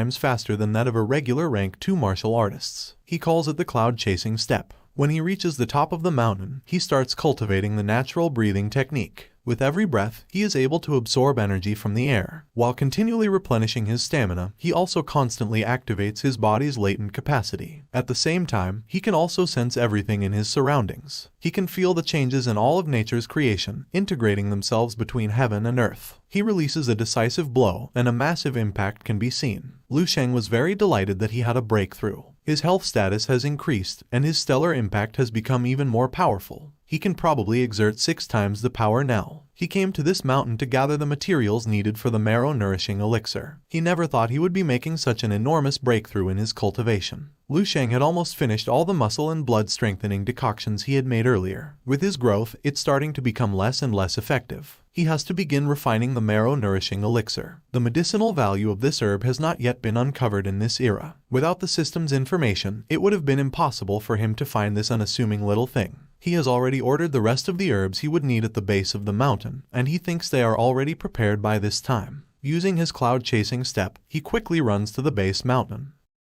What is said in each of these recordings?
times faster than that of a regular rank 2 martial artists. He calls it the cloud-chasing step. When he reaches the top of the mountain, he starts cultivating the natural breathing technique. With every breath, he is able to absorb energy from the air. While continually replenishing his stamina, he also constantly activates his body's latent capacity. At the same time, he can also sense everything in his surroundings. He can feel the changes in all of nature's creation, integrating themselves between heaven and earth. He releases a decisive blow, and a massive impact can be seen. Lu Sheng was very delighted that he had a breakthrough. His health status has increased, and his stellar impact has become even more powerful. He can probably exert 6 times the power now. He came to this mountain to gather the materials needed for the marrow-nourishing elixir. He never thought he would be making such an enormous breakthrough in his cultivation. Lu Sheng had almost finished all the muscle and blood-strengthening decoctions he had made earlier. With his growth, it's starting to become less and less effective. He has to begin refining the marrow-nourishing elixir. The medicinal value of this herb has not yet been uncovered in this era. Without the system's information, it would have been impossible for him to find this unassuming little thing. He has already ordered the rest of the herbs he would need at the base of the mountain, and he thinks they are already prepared by this time. Using his cloud-chasing step, he quickly runs to the base mountain.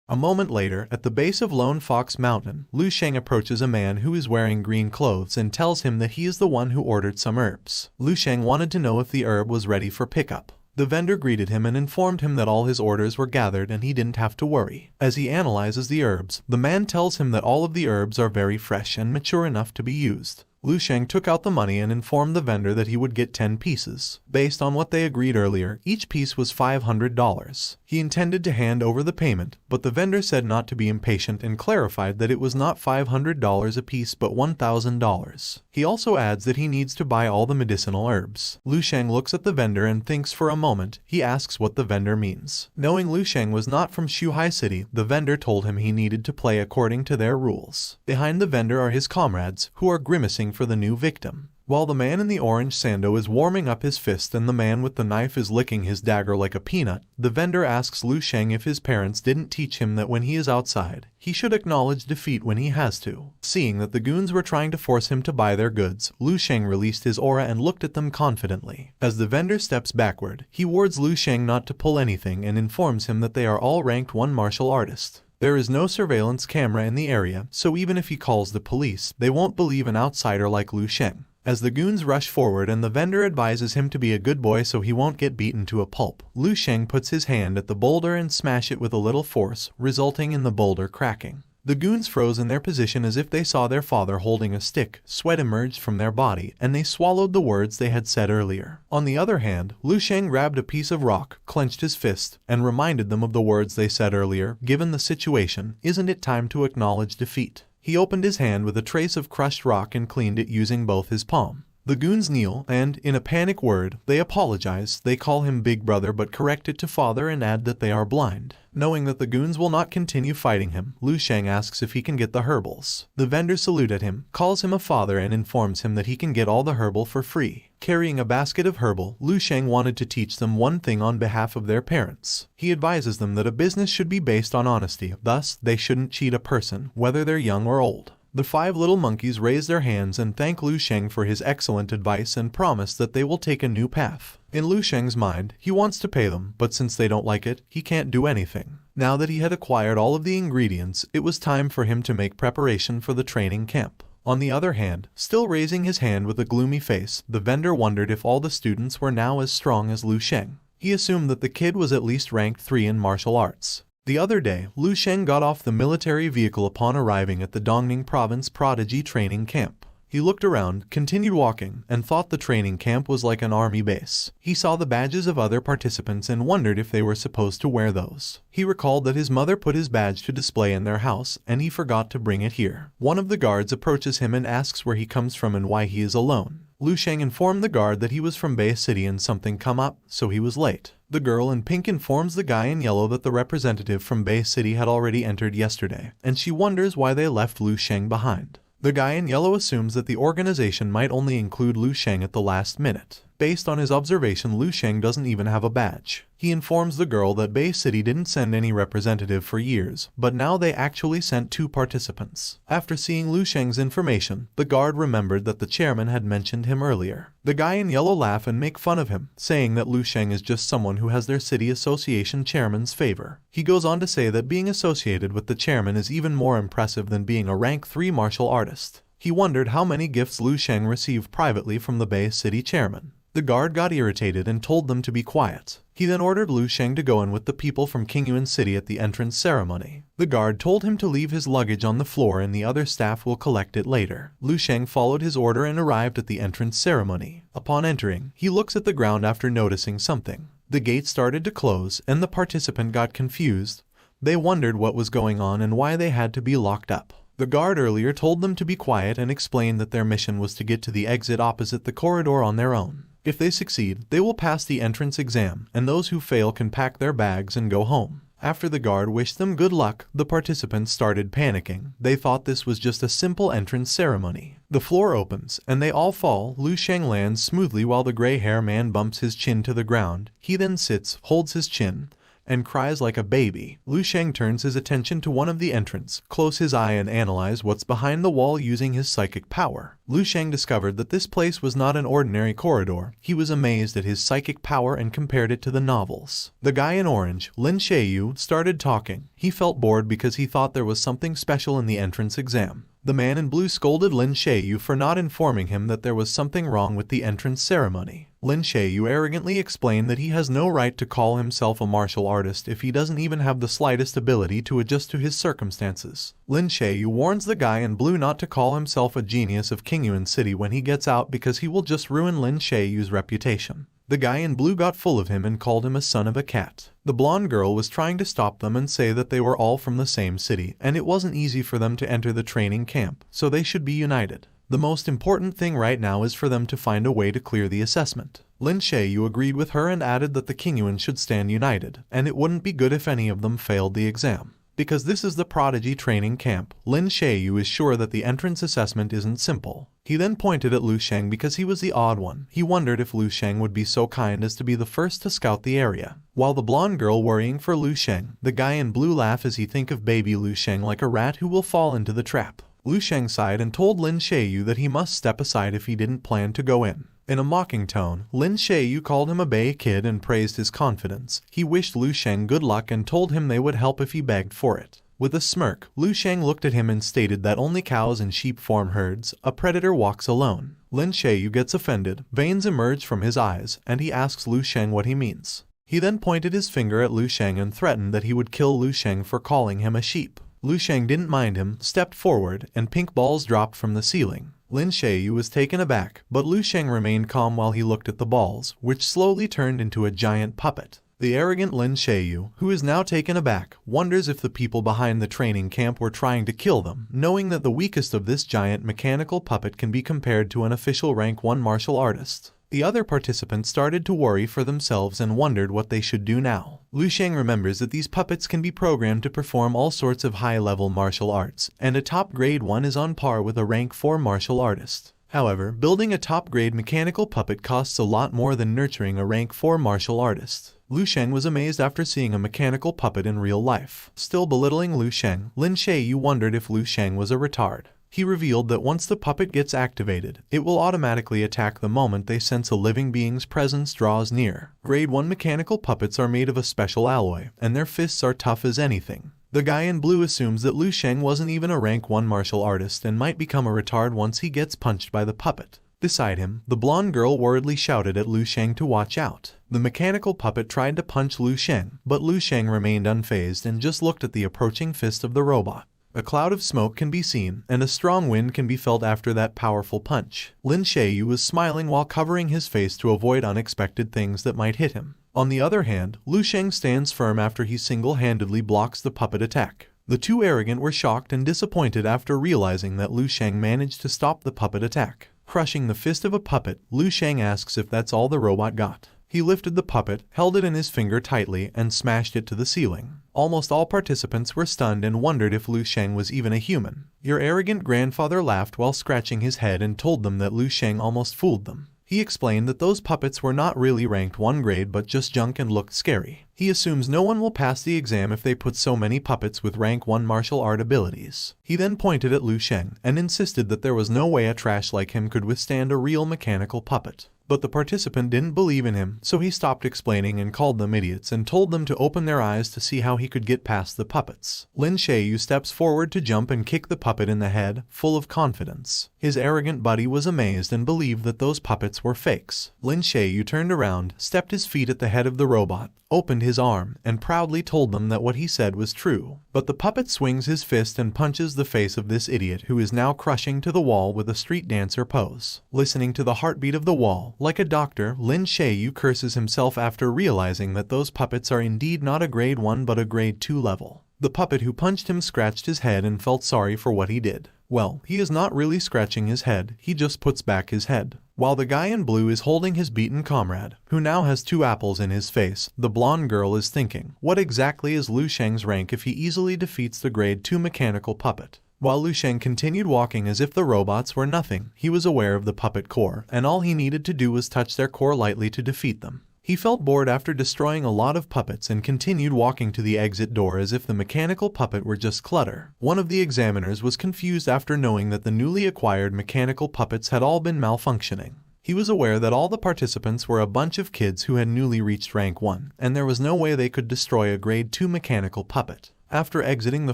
A moment later, at the base of Lone Fox Mountain, Lu Sheng approaches a man who is wearing green clothes and tells him that he is the one who ordered some herbs. Lu Sheng wanted to know if the herb was ready for pickup. The vendor greeted him and informed him that all his orders were gathered and he didn't have to worry. As he analyzes the herbs, the man tells him that all of the herbs are very fresh and mature enough to be used. Lu Sheng took out the money and informed the vendor that he would get 10 pieces. Based on what they agreed earlier, each piece was $500. He intended to hand over the payment, but the vendor said not to be impatient and clarified that it was not $500 a piece but $1,000. He also adds that he needs to buy all the medicinal herbs. Lu Sheng looks at the vendor and thinks for a moment. He asks what the vendor means. Knowing Lu Sheng was not from Shuhai City, the vendor told him he needed to play according to their rules. Behind the vendor are his comrades, who are grimacing for the new victim. While the man in the orange sando is warming up his fist and the man with the knife is licking his dagger like a peanut, the vendor asks Lu Sheng if his parents didn't teach him that when he is outside, he should acknowledge defeat when he has to. Seeing that the goons were trying to force him to buy their goods, Lu Sheng released his aura and looked at them confidently. As the vendor steps backward, he warns Lu Sheng not to pull anything and informs him that they are all ranked 1 martial artist. There is no surveillance camera in the area, so even if he calls the police, they won't believe an outsider like Lu Sheng. As the goons rush forward and the vendor advises him to be a good boy so he won't get beaten to a pulp, Lu Sheng puts his hand at the boulder and smash it with a little force, resulting in the boulder cracking. The goons froze in their position as if they saw their father holding a stick. Sweat emerged from their body, and they swallowed the words they had said earlier. On the other hand, Lu Sheng grabbed a piece of rock, clenched his fist, and reminded them of the words they said earlier. Given the situation, isn't it time to acknowledge defeat? He opened his hand with a trace of crushed rock and cleaned it using both his palm. The goons kneel and, in a panic word, they apologize. They call him Big Brother but correct it to Father and add that they are blind. Knowing that the goons will not continue fighting him, Lu Sheng asks if he can get the herbals. The vendor salutes at him, calls him a father and informs him that he can get all the herbal for free. Carrying a basket of herbal, Lu Sheng wanted to teach them one thing on behalf of their parents. He advises them that a business should be based on honesty, thus, they shouldn't cheat a person, whether they're young or old. The 5 little monkeys raise their hands and thank Lu Sheng for his excellent advice and promise that they will take a new path. In Lu Sheng's mind, he wants to pay them, but since they don't like it, he can't do anything. Now that he had acquired all of the ingredients, it was time for him to make preparation for the training camp. On the other hand, still raising his hand with a gloomy face, the vendor wondered if all the students were now as strong as Lu Sheng. He assumed that the kid was at least ranked 3 in martial arts. The other day, Lu Sheng got off the military vehicle upon arriving at the Dongning Province Prodigy Training Camp. He looked around, continued walking, and thought the training camp was like an army base. He saw the badges of other participants and wondered if they were supposed to wear those. He recalled that his mother put his badge to display in their house, and he forgot to bring it here. One of the guards approaches him and asks where he comes from and why he is alone. Lu Sheng informed the guard that he was from Bay City and something come up, so he was late. The girl in pink informs the guy in yellow that the representative from Bay City had already entered yesterday, and she wonders why they left Lu Sheng behind. The guy in yellow assumes that the organization might only include Lu Sheng at the last minute. Based on his observation, Lu Sheng doesn't even have a badge. He informs the girl that Bay City didn't send any representative for years, but now they actually sent 2 participants. After seeing Lu Sheng's information, the guard remembered that the chairman had mentioned him earlier. The guy in yellow laugh and make fun of him, saying that Lu Sheng is just someone who has their city association chairman's favor. He goes on to say that being associated with the chairman is even more impressive than being a rank 3 martial artist. He wondered how many gifts Lu Sheng received privately from the Bay City chairman. The guard got irritated and told them to be quiet. He then ordered Lu Sheng to go in with the people from Qingyuan City at the entrance ceremony. The guard told him to leave his luggage on the floor and the other staff will collect it later. Lu Sheng followed his order and arrived at the entrance ceremony. Upon entering, he looks at the ground after noticing something. The gate started to close and the participant got confused. They wondered what was going on and why they had to be locked up. The guard earlier told them to be quiet and explained that their mission was to get to the exit opposite the corridor on their own. If they succeed, they will pass the entrance exam, and those who fail can pack their bags and go home. After the guard wished them good luck, the participants started panicking. They thought this was just a simple entrance ceremony. The floor opens, and they all fall. Lu Sheng lands smoothly while the gray-hair man bumps his chin to the ground. He then sits, holds his chin, and cries like a baby. Lu Sheng turns his attention to one of the entrants, close his eye and analyze what's behind the wall using his psychic power. Lu Sheng discovered that this place was not an ordinary corridor. He was amazed at his psychic power and compared it to the novels. The guy in orange, Lin Sheiyu, started talking. He felt bored because he thought there was something special in the entrance exam. The man in blue scolded Lin Sheiyu for not informing him that there was something wrong with the entrance ceremony. Lin Sheiyu arrogantly explained that he has no right to call himself a martial artist if he doesn't even have the slightest ability to adjust to his circumstances. Lin Sheiyu warns the guy in blue not to call himself a genius of Qingyuan City when he gets out because he will just ruin Lin Sheiyu's reputation. The guy in blue got full of him and called him a son of a cat. The blonde girl was trying to stop them and say that they were all from the same city, and it wasn't easy for them to enter the training camp, so they should be united. The most important thing right now is for them to find a way to clear the assessment. Lin Sheiyu agreed with her and added that the Qingyuan should stand united, and it wouldn't be good if any of them failed the exam. Because this is the prodigy training camp, Lin Sheiyu is sure that the entrance assessment isn't simple. He then pointed at Lu Sheng because he was the odd one. He wondered if Lu Sheng would be so kind as to be the first to scout the area. While the blonde girl worrying for Lu Sheng, the guy in blue laugh as he think of baby Lu Sheng like a rat who will fall into the trap. Lu Sheng sighed and told Lin Sheiyu that he must step aside if he didn't plan to go in. In a mocking tone, Lin Sheiyu called him a bay kid and praised his confidence. He wished Lu Sheng good luck and told him they would help if he begged for it. With a smirk, Lu Sheng looked at him and stated that only cows and sheep form herds. A predator walks alone. Lin Sheiyu gets offended. Veins emerge from his eyes, and he asks Lu Sheng what he means. He then pointed his finger at Lu Sheng and threatened that he would kill Lu Sheng for calling him a sheep. Lu Sheng didn't mind him, stepped forward, and pink balls dropped from the ceiling. Lin Sheiyu was taken aback, but Lu Sheng remained calm while he looked at the balls, which slowly turned into a giant puppet. The arrogant Lin Sheiyu, who is now taken aback, wonders if the people behind the training camp were trying to kill them, knowing that the weakest of this giant mechanical puppet can be compared to an official rank 1 martial artist. The other participants started to worry for themselves and wondered what they should do now. Lu Sheng remembers that these puppets can be programmed to perform all sorts of high-level martial arts, and a top-grade one is on par with a rank 4 martial artist. However, building a top-grade mechanical puppet costs a lot more than nurturing a rank 4 martial artist. Lu Sheng was amazed after seeing a mechanical puppet in real life. Still belittling Lu Sheng, Lin Sheiyu wondered if Lu Sheng was a retard. He revealed that once the puppet gets activated, it will automatically attack the moment they sense a living being's presence draws near. Grade 1 mechanical puppets are made of a special alloy, and their fists are tough as anything. The guy in blue assumes that Lu Sheng wasn't even a rank 1 martial artist and might become a retard once he gets punched by the puppet. Beside him, the blonde girl worriedly shouted at Lu Sheng to watch out. The mechanical puppet tried to punch Lu Sheng, but Lu Sheng remained unfazed and just looked at the approaching fist of the robot. A cloud of smoke can be seen, and a strong wind can be felt after that powerful punch. Lin Sheiyu was smiling while covering his face to avoid unexpected things that might hit him. On the other hand, Lu Sheng stands firm after he single-handedly blocks the puppet attack. The two arrogant were shocked and disappointed after realizing that Lu Sheng managed to stop the puppet attack. Crushing the fist of a puppet, Lu Sheng asks if that's all the robot got. He lifted the puppet, held it in his finger tightly, and smashed it to the ceiling. Almost all participants were stunned and wondered if Lu Sheng was even a human. Your arrogant grandfather laughed while scratching his head and told them that Lu Sheng almost fooled them. He explained that those puppets were not really ranked 1 grade but just junk and looked scary. He assumes no one will pass the exam if they put so many puppets with rank 1 martial art abilities. He then pointed at Lu Sheng and insisted that there was no way a trash like him could withstand a real mechanical puppet. But the participant didn't believe in him, so he stopped explaining and called them idiots and told them to open their eyes to see how he could get past the puppets. Lin Shayu steps forward to jump and kick the puppet in the head, full of confidence. His arrogant buddy was amazed and believed that those puppets were fakes. Lin Shayu turned around, stepped his feet at the head of the robot, opened his arm, and proudly told them that what he said was true. But the puppet swings his fist and punches the face of this idiot, who is now crushing to the wall with a street dancer pose. Listening to the heartbeat of the wall, like a doctor, Lin Shayu curses himself after realizing that those puppets are indeed not a grade 1 but a grade 2 level. The puppet who punched him scratched his head and felt sorry for what he did. Well, he is not really scratching his head, he just puts back his head. While the guy in blue is holding his beaten comrade, who now has 2 apples in his face, the blonde girl is thinking, what exactly is Lu Sheng's rank if he easily defeats the grade 2 mechanical puppet? While Lu Sheng continued walking as if the robots were nothing, he was aware of the puppet core, and all he needed to do was touch their core lightly to defeat them. He felt bored after destroying a lot of puppets and continued walking to the exit door as if the mechanical puppet were just clutter. One of the examiners was confused after knowing that the newly acquired mechanical puppets had all been malfunctioning. He was aware that all the participants were a bunch of kids who had newly reached rank 1, and there was no way they could destroy a grade 2 mechanical puppet. After exiting the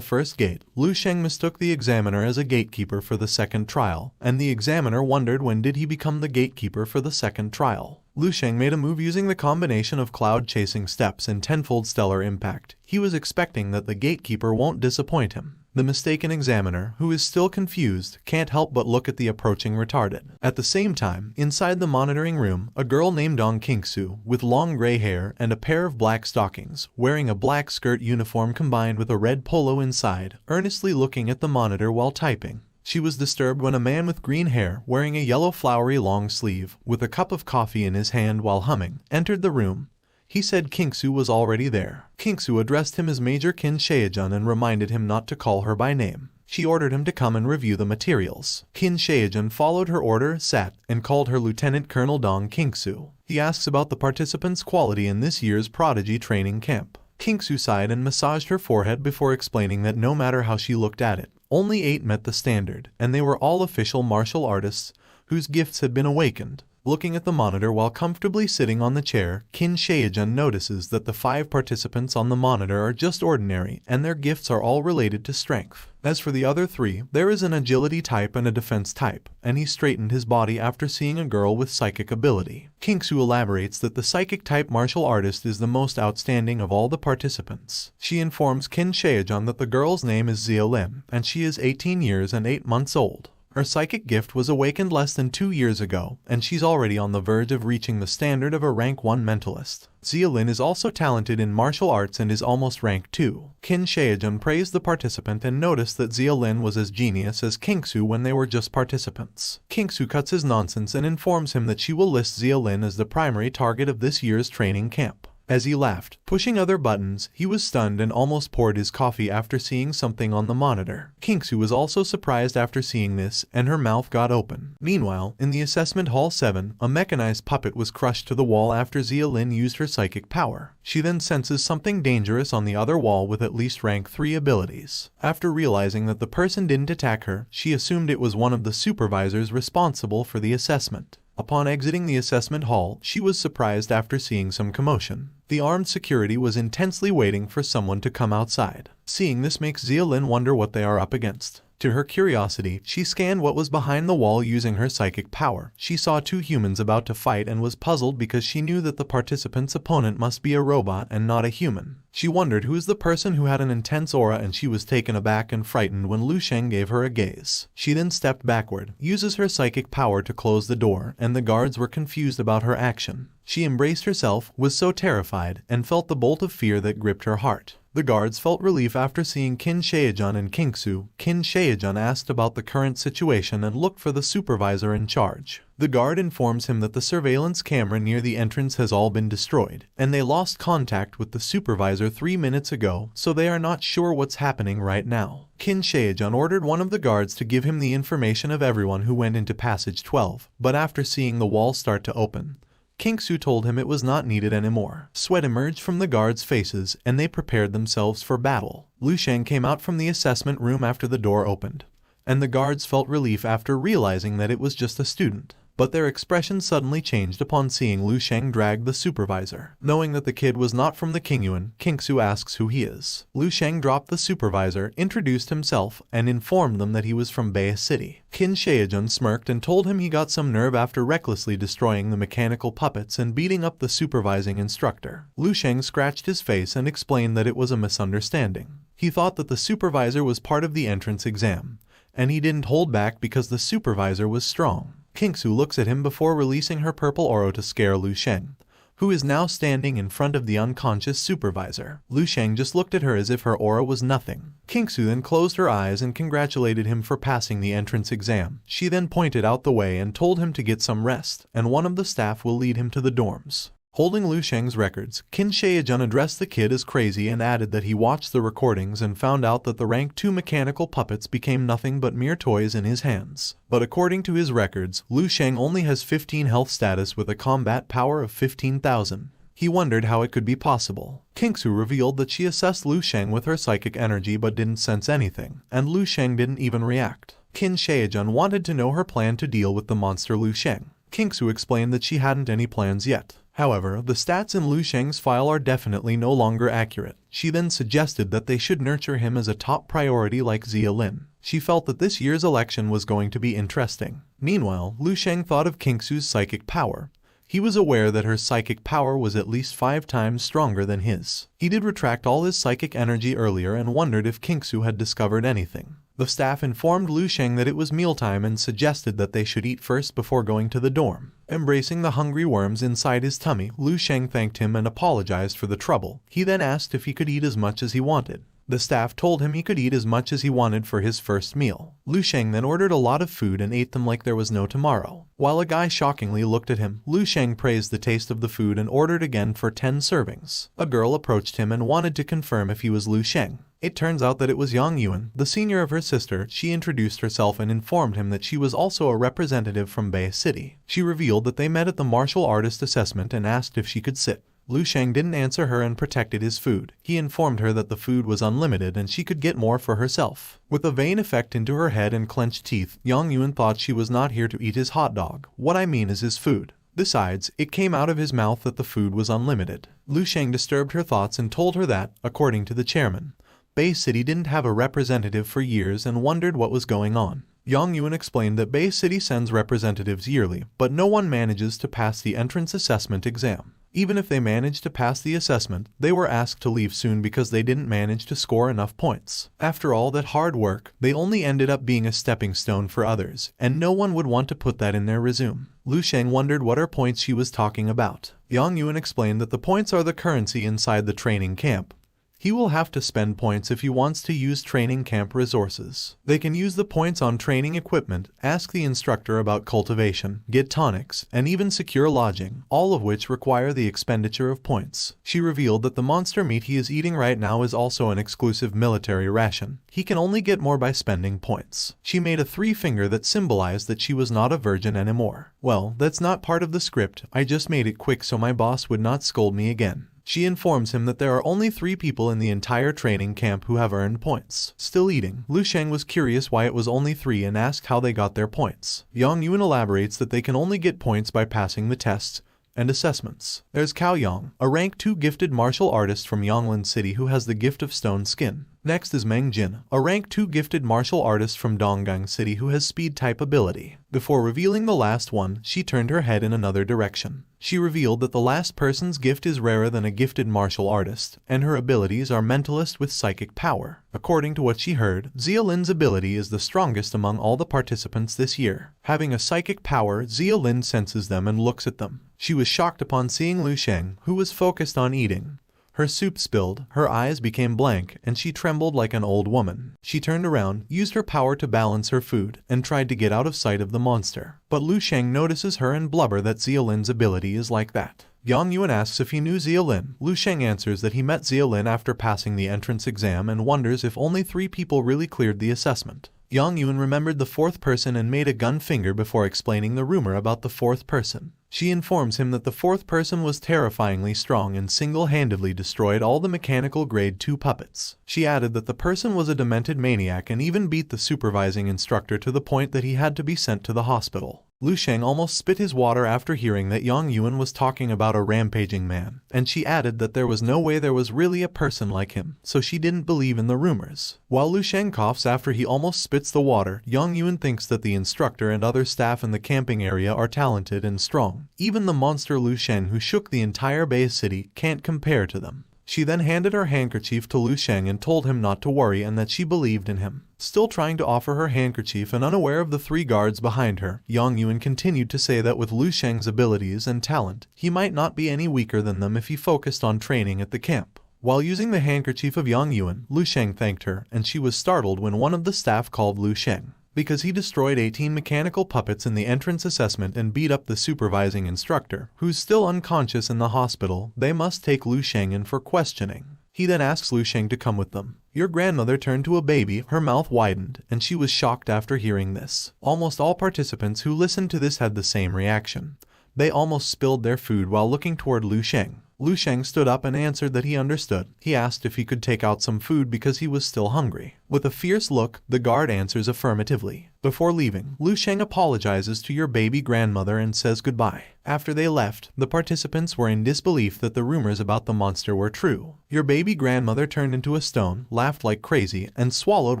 first gate, Lu Sheng mistook the examiner as a gatekeeper for the second trial, and the examiner wondered when did he become the gatekeeper for the second trial. Lu Sheng made a move using the combination of cloud-chasing steps and tenfold stellar impact. He was expecting that the gatekeeper won't disappoint him. The mistaken examiner, who is still confused, can't help but look at the approaching retarded. At the same time, inside the monitoring room, a girl named Dong Kingsu, with long gray hair and a pair of black stockings, wearing a black skirt uniform combined with a red polo inside, earnestly looking at the monitor while typing. She was disturbed when a man with green hair, wearing a yellow flowery long sleeve, with a cup of coffee in his hand while humming, entered the room. He said Kingsu was already there. Kingsu addressed him as Major Qin Shaejun and reminded him not to call her by name. She ordered him to come and review the materials. Qin Shaejun followed her order, sat, and called her Lieutenant Colonel Dong Kingsu. He asks about the participants' quality in this year's Prodigy training camp. Kingsu sighed and massaged her forehead before explaining that no matter how she looked at it, only 8 met the standard, and they were all official martial artists whose gifts had been awakened. Looking at the monitor while comfortably sitting on the chair, Qin Shaejun notices that the 5 participants on the monitor are just ordinary, and their gifts are all related to strength. As for the other 3, there is an agility type and a defense type, and he straightened his body after seeing a girl with psychic ability. Kingsu elaborates that the psychic type martial artist is the most outstanding of all the participants. She informs Qin Shaejun that the girl's name is Zia Lin, and she is 18 years and 8 months old. Her psychic gift was awakened less than 2 years ago, and she's already on the verge of reaching the standard of a rank 1 mentalist. Zia Lin is also talented in martial arts and is almost rank 2. Qin Shaejun praised the participant and noticed that Zia Lin was as genius as Kingsu when they were just participants. Kingsu cuts his nonsense and informs him that she will list Zia Lin as the primary target of this year's training camp. As he laughed, pushing other buttons, he was stunned and almost poured his coffee after seeing something on the monitor. Kingsu was also surprised after seeing this, and her mouth got open. Meanwhile, in the assessment hall 7, a mechanized puppet was crushed to the wall after Zia Lin used her psychic power. She then senses something dangerous on the other wall with at least rank 3 abilities. After realizing that the person didn't attack her, she assumed it was one of the supervisors responsible for the assessment. Upon exiting the assessment hall, she was surprised after seeing some commotion. The armed security was intensely waiting for someone to come outside. Seeing this makes Zia Lin wonder what they are up against. To her curiosity, she scanned what was behind the wall using her psychic power. She saw 2 humans about to fight and was puzzled because she knew that the participant's opponent must be a robot and not a human. She wondered who is the person who had an intense aura, and she was taken aback and frightened when Lu Sheng gave her a gaze. She then stepped backward, uses her psychic power to close the door, and the guards were confused about her action. She embraced herself, was so terrified, and felt the bolt of fear that gripped her heart. The guards felt relief after seeing Qin Shaejun and Kingsu. Qin Shaejun asked about the current situation and looked for the supervisor in charge. The guard informs him that the surveillance camera near the entrance has all been destroyed, and they lost contact with the supervisor 3 minutes ago, so they are not sure what's happening right now. Qin Shaejun ordered one of the guards to give him the information of everyone who went into passage 12, but after seeing the wall start to open, Kingsu told him it was not needed anymore. Sweat emerged from the guards' faces, and they prepared themselves for battle. Lu Sheng came out from the assessment room after the door opened, and the guards felt relief after realizing that it was just a student. But their expression suddenly changed upon seeing Lu Sheng drag the supervisor. Knowing that the kid was not from the Qingyuan, Kingsu asks who he is. Lu Sheng dropped the supervisor, introduced himself, and informed them that he was from Bay City. Qin Shaejun smirked and told him he got some nerve after recklessly destroying the mechanical puppets and beating up the supervising instructor. Lu Sheng scratched his face and explained that it was a misunderstanding. He thought that the supervisor was part of the entrance exam, and he didn't hold back because the supervisor was strong. Kingsu looks at him before releasing her purple aura to scare Lu Sheng, who is now standing in front of the unconscious supervisor. Lu Sheng just looked at her as if her aura was nothing. Kingsu then closed her eyes and congratulated him for passing the entrance exam. She then pointed out the way and told him to get some rest, and one of the staff will lead him to the dorms. Holding Lu Sheng's records, Qin Shaejun addressed the kid as crazy and added that he watched the recordings and found out that the rank 2 mechanical puppets became nothing but mere toys in his hands. But according to his records, Lu Sheng only has 15 health status with a combat power of 15,000. He wondered how it could be possible. Kingsu revealed that she assessed Lu Sheng with her psychic energy but didn't sense anything, and Lu Sheng didn't even react. Qin Shaejun wanted to know her plan to deal with the monster Lu Sheng. Kingsu explained that she hadn't any plans yet. However, the stats in Lu Sheng's file are definitely no longer accurate. She then suggested that they should nurture him as a top priority like Zia Lin. She felt that this year's election was going to be interesting. Meanwhile, Lu Sheng thought of Kingsu's psychic power. He was aware that her psychic power was at least 5 times stronger than his. He did retract all his psychic energy earlier and wondered if Kingsu had discovered anything. The staff informed Lu Sheng that it was mealtime and suggested that they should eat first before going to the dorm. Embracing the hungry worms inside his tummy, Lu Sheng thanked him and apologized for the trouble. He then asked if he could eat as much as he wanted. The staff told him he could eat as much as he wanted for his first meal. Lu Sheng then ordered a lot of food and ate them like there was no tomorrow. While a guy shockingly looked at him, Lu Sheng praised the taste of the food and ordered again for 10 servings. A girl approached him and wanted to confirm if he was Lu Sheng. It turns out that it was Yang Yuan, the senior of her sister. She introduced herself and informed him that she was also a representative from Bay City. She revealed that they met at the martial artist assessment and asked if she could sit. Lu Sheng didn't answer her and protected his food. He informed her that the food was unlimited and she could get more for herself. With a vain effect into her head and clenched teeth, Yang Yuan thought she was not here to eat his hot dog. What I mean is his food. Besides, it came out of his mouth that the food was unlimited. Lu Sheng disturbed her thoughts and told her that, according to the chairman, Bay City didn't have a representative for years and wondered what was going on. Yang Yuan explained that Bay City sends representatives yearly, but no one manages to pass the entrance assessment exam. Even if they managed to pass the assessment, they were asked to leave soon because they didn't manage to score enough points. After all that hard work, they only ended up being a stepping stone for others, and no one would want to put that in their resume. Lu Sheng wondered what points she was talking about. Yang Yuan explained that the points are the currency inside the training camp. He will have to spend points if he wants to use training camp resources. They can use the points on training equipment, ask the instructor about cultivation, get tonics, and even secure lodging, all of which require the expenditure of points. She revealed that the monster meat he is eating right now is also an exclusive military ration. He can only get more by spending points. She made a 3-finger that symbolized that she was not a virgin anymore. Well, that's not part of the script. I just made it quick so my boss would not scold me again. She informs him that there are only 3 people in the entire training camp who have earned points. Still eating, Lu Sheng was curious why it was only 3 and asked how they got their points. Yang Yuan elaborates that they can only get points by passing the tests and assessments. There's Cao Yang, a rank 2 gifted martial artist from Yonglin City who has the gift of stone skin. Next is Meng Jin, a rank 2 gifted martial artist from Donggang City who has speed type ability. Before revealing the last one, she turned her head in another direction. She revealed that the last person's gift is rarer than a gifted martial artist, and her abilities are mentalist with psychic power. According to what she heard, Zia Lin's ability is the strongest among all the participants this year. Having a psychic power, Zia Lin senses them and looks at them. She was shocked upon seeing Lu Sheng, who was focused on eating. Her soup spilled, her eyes became blank, and she trembled like an old woman. She turned around, used her power to balance her food, and tried to get out of sight of the monster. But Lu Sheng notices her and blubber that Xiaolin's ability is like that. Yang Yuan asks if he knew Xiaolin. Lu Sheng answers that he met Xiaolin after passing the entrance exam and wonders if only 3 people really cleared the assessment. Yang Yuan remembered the 4th person and made a gun finger before explaining the rumor about the 4th person. She informs him that the 4th person was terrifyingly strong and single-handedly destroyed all the mechanical grade 2 puppets. She added that the person was a demented maniac and even beat the supervising instructor to the point that he had to be sent to the hospital. Lu Sheng almost spit his water after hearing that Yang Yuan was talking about a rampaging man, and she added that there was no way there was really a person like him, so she didn't believe in the rumors. While Lu Sheng coughs after he almost spits the water, Yang Yuan thinks that the instructor and other staff in the camping area are talented and strong. Even the monster Lu Sheng who shook the entire Bay City can't compare to them. She then handed her handkerchief to Lu Sheng and told him not to worry and that she believed in him. Still trying to offer her handkerchief and unaware of the 3 guards behind her, Yang Yuan continued to say that with Lu Sheng's abilities and talent, he might not be any weaker than them if he focused on training at the camp. While using the handkerchief of Yang Yuan, Lu Sheng thanked her, and she was startled when one of the staff called Lu Sheng. Because he destroyed 18 mechanical puppets in the entrance assessment and beat up the supervising instructor, who's still unconscious in the hospital, they must take Lu Sheng in for questioning. He then asks Lu Sheng to come with them. Your grandmother turned to a baby, her mouth widened, and she was shocked after hearing this. Almost all participants who listened to this had the same reaction. They almost spilled their food while looking toward Lu Sheng. Lu Sheng stood up and answered that he understood. He asked if he could take out some food because he was still hungry. With a fierce look, the guard answers affirmatively. Before leaving, Lu Sheng apologizes to your baby grandmother and says goodbye. After they left, the participants were in disbelief that the rumors about the monster were true. Your baby grandmother turned into a stone, laughed like crazy, and swallowed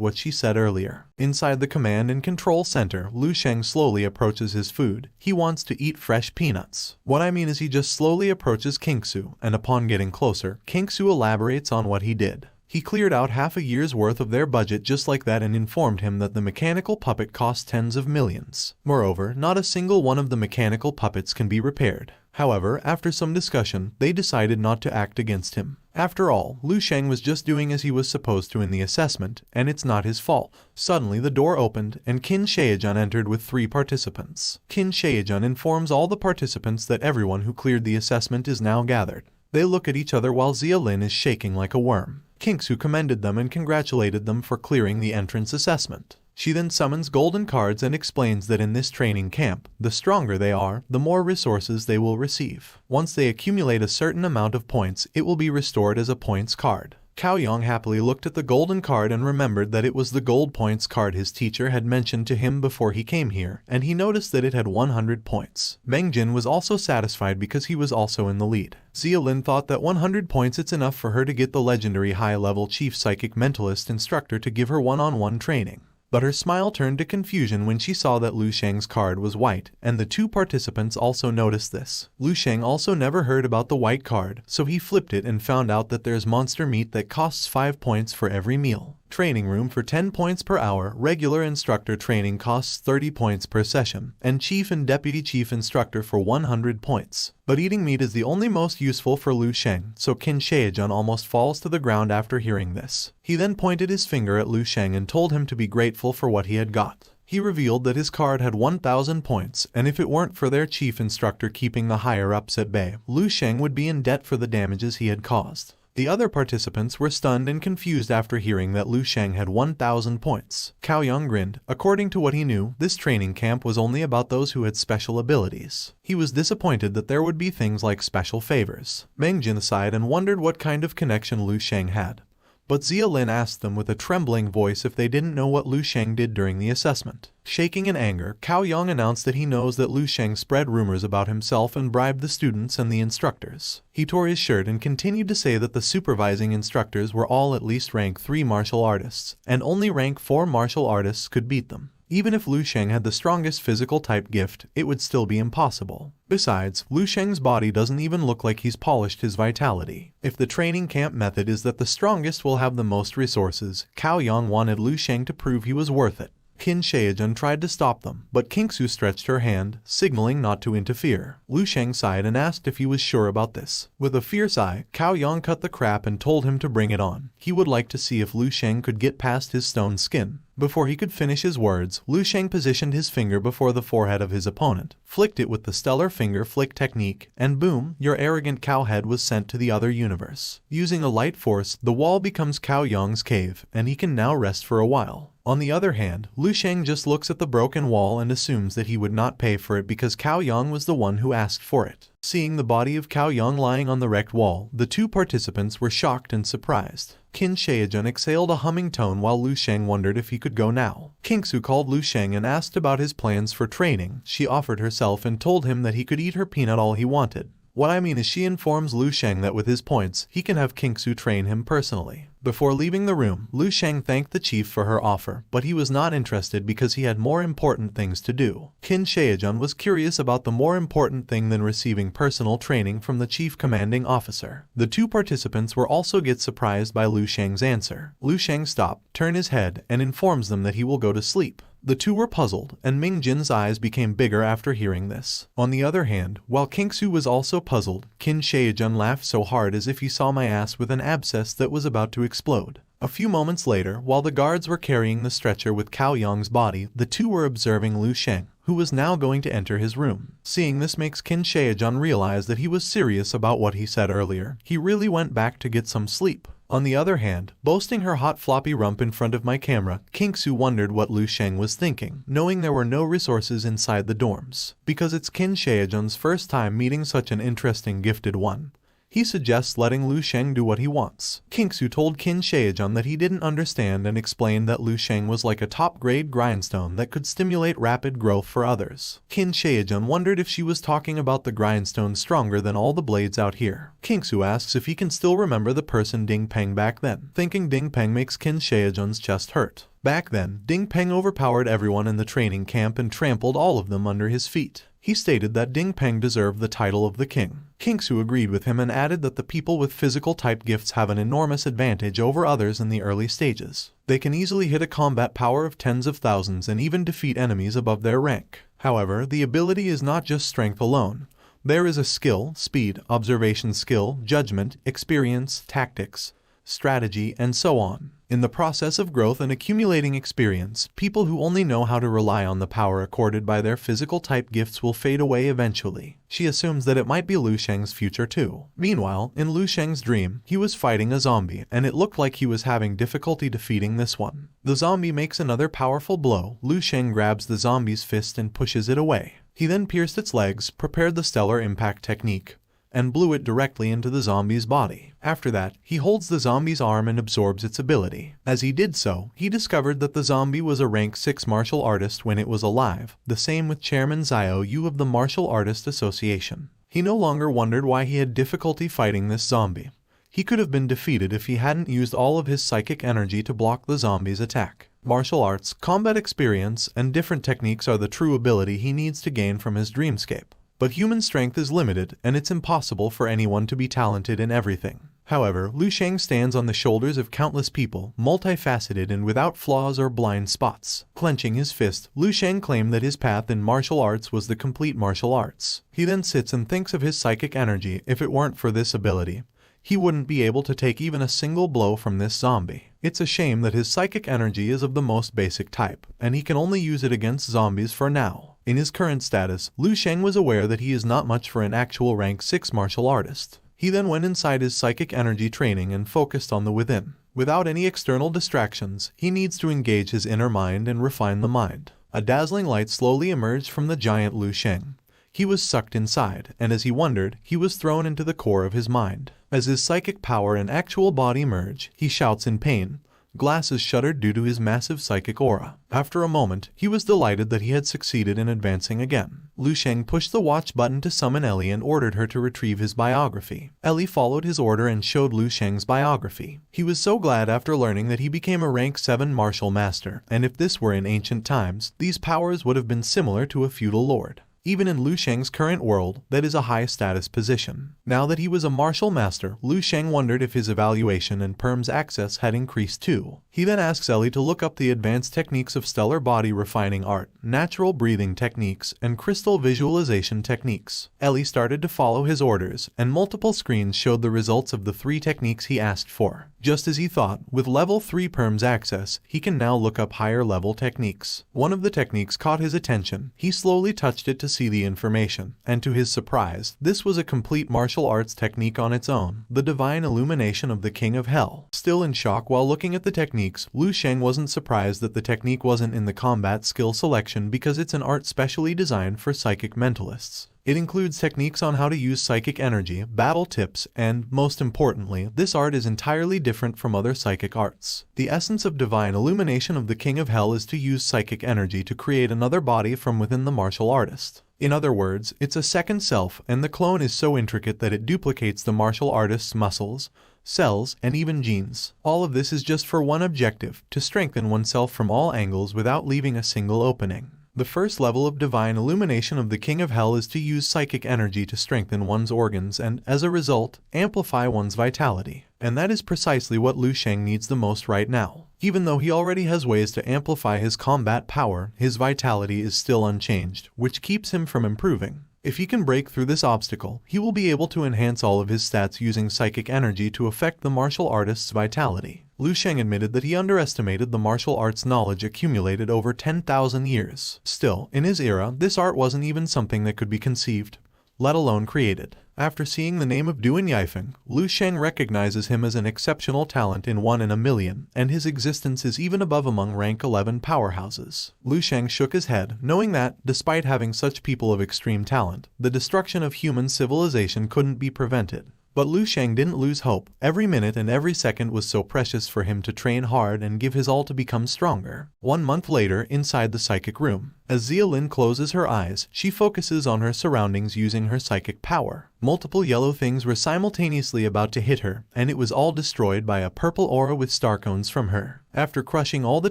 what she said earlier. Inside the command and control center, Lu Sheng slowly approaches his food. He wants to eat fresh peanuts. What I mean is he just slowly approaches Kingsu, and upon getting closer, Kingsu elaborates on what he did. He cleared out half a year's worth of their budget just like that and informed him that the mechanical puppet cost tens of millions. Moreover, not a single one of the mechanical puppets can be repaired. However, after some discussion, they decided not to act against him. After all, Lu Sheng was just doing as he was supposed to in the assessment, and it's not his fault. Suddenly the door opened, and Qin Shaijun entered with 3 participants. Qin Shaijun informs all the participants that everyone who cleared the assessment is now gathered. They look at each other while Xiaolin is shaking like a worm. Kingsu commended them and congratulated them for clearing the entrance assessment. She then summons golden cards and explains that in this training camp, the stronger they are, the more resources they will receive. Once they accumulate a certain amount of points, it will be restored as a points card. Cao Yang happily looked at the golden card and remembered that it was the gold points card his teacher had mentioned to him before he came here, and he noticed that it had 100 points. Meng Jin was also satisfied because he was also in the lead. Xiaolin thought that 100 points it's enough for her to get the legendary high-level chief psychic mentalist instructor to give her one-on-one training. But her smile turned to confusion when she saw that Lu Sheng's card was white, and the 2 participants also noticed this. Lu Sheng also never heard about the white card, so he flipped it and found out that there's monster meat that costs 5 points for every meal. Training room for 10 points per hour, regular instructor training costs 30 points per session, and chief and deputy chief instructor for 100 points. But eating meat is the only most useful for Lu Sheng, so Qin Shaijun almost falls to the ground after hearing this. He then pointed his finger at Lu Sheng and told him to be grateful for what he had got. He revealed that his card had 1,000 points, and if it weren't for their chief instructor keeping the higher-ups at bay, Lu Sheng would be in debt for the damages he had caused. The other participants were stunned and confused after hearing that Lu Sheng had 1,000 points. Cao Yang grinned. According to what he knew, this training camp was only about those who had special abilities. He was disappointed that there would be things like special favors. Meng Jin sighed and wondered what kind of connection Lu Sheng had. But Xiaolin asked them with a trembling voice if they didn't know what Lu Sheng did during the assessment. Shaking in anger, Cao Yang announced that he knows that Lu Sheng spread rumors about himself and bribed the students and the instructors. He tore his shirt and continued to say that the supervising instructors were all at least rank 3 martial artists, and only rank 4 martial artists could beat them. Even if Lu Sheng had the strongest physical type gift, it would still be impossible. Besides, Lu Sheng's body doesn't even look like he's polished his vitality. If the training camp method is that the strongest will have the most resources, Cao Yang wanted Lu Sheng to prove he was worth it. Qin Shaojun tried to stop them, but Kingsu stretched her hand, signaling not to interfere. Lu Sheng sighed and asked if he was sure about this. With a fierce eye, Cao Yang cut the crap and told him to bring it on. He would like to see if Lu Sheng could get past his stone skin. Before he could finish his words, Lu Sheng positioned his finger before the forehead of his opponent, flicked it with the stellar finger flick technique, and boom, your arrogant cow head was sent to the other universe. Using a light force, the wall becomes Cao Yang's cave, and he can now rest for a while. On the other hand, Lu Sheng just looks at the broken wall and assumes that he would not pay for it because Cao Yang was the one who asked for it. Seeing the body of Cao Yang lying on the wrecked wall, the two participants were shocked and surprised. Qin Shaojun exhaled a humming tone while Lu Sheng wondered if he could go now. Kingsu called Lu Sheng and asked about his plans for training. She offered herself and told him that he could eat her peanut all he wanted. What I mean is she informs Lu Sheng that with his points, he can have Kingsu train him personally. Before leaving the room, Lu Sheng thanked the chief for her offer, but he was not interested because he had more important things to do. Qin Shaojun was curious about the more important thing than receiving personal training from the chief commanding officer. The two participants were also surprised by Lu Sheng's answer. Lu Sheng stopped, turned his head, and informs them that he will go to sleep. The two were puzzled, and Ming Jin's eyes became bigger after hearing this. On the other hand, while Kingsu was also puzzled, Qin Shaojun laughed so hard as if he saw my ass with an abscess that was about to explode. A few moments later, while the guards were carrying the stretcher with Cao Yang's body, the two were observing Lu Sheng, who was now going to enter his room. Seeing this makes Qin Shaojun realize that he was serious about what he said earlier. He really went back to get some sleep. On the other hand, boasting her hot floppy rump in front of my camera, Kingsu wondered what Lu Sheng was thinking, knowing there were no resources inside the dorms. Because it's Qin Shaojun's first time meeting such an interesting gifted one, he suggests letting Lu Sheng do what he wants. Kingsu told Qin Shaojun that he didn't understand and explained that Lu Sheng was like a top-grade grindstone that could stimulate rapid growth for others. Qin Shaojun wondered if she was talking about the grindstone stronger than all the blades out here. Kingsu asks if he can still remember the person Ding Peng back then. Thinking Ding Peng makes Qin Shaojun's chest hurt. Back then, Ding Peng overpowered everyone in the training camp and trampled all of them under his feet. He stated that Ding Peng deserved the title of the king. Kingsu agreed with him and added that the people with physical type gifts have an enormous advantage over others in the early stages. They can easily hit a combat power of tens of thousands and even defeat enemies above their rank. However, the ability is not just strength alone. There is a skill, speed, observation skill, judgment, experience, tactics, strategy, and so on. In the process of growth and accumulating experience, people who only know how to rely on the power accorded by their physical type gifts will fade away eventually. She assumes that it might be Lu Sheng's future too. Meanwhile, in Lu Sheng's dream, he was fighting a zombie, and it looked like he was having difficulty defeating this one. The zombie makes another powerful blow. Lu Sheng grabs the zombie's fist and pushes it away. He then pierced its legs, prepared the stellar impact technique, and blew it directly into the zombie's body. After that, he holds the zombie's arm and absorbs its ability. As he did so, he discovered that the zombie was a rank 6 martial artist when it was alive, the same with Chairman Xiao Yu of the Martial Artist Association. He no longer wondered why he had difficulty fighting this zombie. He could have been defeated if he hadn't used all of his psychic energy to block the zombie's attack. Martial arts, combat experience, and different techniques are the true ability he needs to gain from his dreamscape. But human strength is limited, and it's impossible for anyone to be talented in everything. However, Lu Sheng stands on the shoulders of countless people, multifaceted and without flaws or blind spots. Clenching his fist, Lu Sheng claimed that his path in martial arts was the complete martial arts. He then sits and thinks of his psychic energy. If it weren't for this ability, he wouldn't be able to take even a single blow from this zombie. It's a shame that his psychic energy is of the most basic type, and he can only use it against zombies for now. In his current status, Lu Sheng was aware that he is not much for an actual rank 6 martial artist. He then went inside his psychic energy training and focused on the within. Without any external distractions, he needs to engage his inner mind and refine the mind. A dazzling light slowly emerged from the giant Lu Sheng. He was sucked inside, and as he wondered, he was thrown into the core of his mind. As his psychic power and actual body merge, he shouts in pain. Glasses shuddered due to his massive psychic aura. After a moment, he was delighted that he had succeeded in advancing again. Lu Sheng pushed the watch button to summon Ellie and ordered her to retrieve his biography. Ellie followed his order and showed Lu Sheng's biography. He was so glad after learning that he became a rank 7 martial master, and if this were in ancient times, these powers would have been similar to a feudal lord. Even in Lu Sheng's current world, that is a high-status position. Now that he was a martial master, Lu Sheng wondered if his evaluation and perm's access had increased too. He then asks Ellie to look up the advanced techniques of stellar body refining art, natural breathing techniques, and crystal visualization techniques. Ellie started to follow his orders, and multiple screens showed the results of the 3 techniques he asked for. Just as he thought, with level 3 perm's access, he can now look up higher level techniques. One of the techniques caught his attention. He slowly touched it to see the information, and to his surprise, this was a complete martial arts technique on its own, the divine illumination of the King of Hell. Still in shock while looking at the techniques, Lu Sheng wasn't surprised that the technique wasn't in the combat skill selection because it's an art specially designed for psychic mentalists. It includes techniques on how to use psychic energy, battle tips, and, most importantly, this art is entirely different from other psychic arts. The essence of divine illumination of the King of Hell is to use psychic energy to create another body from within the martial artist. In other words, it's a second self, and the clone is so intricate that it duplicates the martial artist's muscles, cells, and even genes. All of this is just for one objective, to strengthen oneself from all angles without leaving a single opening. The first level of divine illumination of the King of Hell is to use psychic energy to strengthen one's organs and, as a result, amplify one's vitality. And that is precisely what Lu Sheng needs the most right now. Even though he already has ways to amplify his combat power, his vitality is still unchanged, which keeps him from improving. If he can break through this obstacle, he will be able to enhance all of his stats using psychic energy to affect the martial artist's vitality. Lu Sheng admitted that he underestimated the martial arts knowledge accumulated over 10,000 years. Still, in his era, this art wasn't even something that could be conceived, let alone created. After seeing the name of Duan Yifeng, Lu Sheng recognizes him as an exceptional talent in 1 in a million, and his existence is even above among rank 11 powerhouses. Lu Sheng shook his head, knowing that, despite having such people of extreme talent, the destruction of human civilization couldn't be prevented. But Lu Sheng didn't lose hope. Every minute and every second was so precious for him to train hard and give his all to become stronger. 1 month later, inside the psychic room, as Xia Lin closes her eyes, she focuses on her surroundings using her psychic power. Multiple yellow things were simultaneously about to hit her, and it was all destroyed by a purple aura with star cones from her. After crushing all the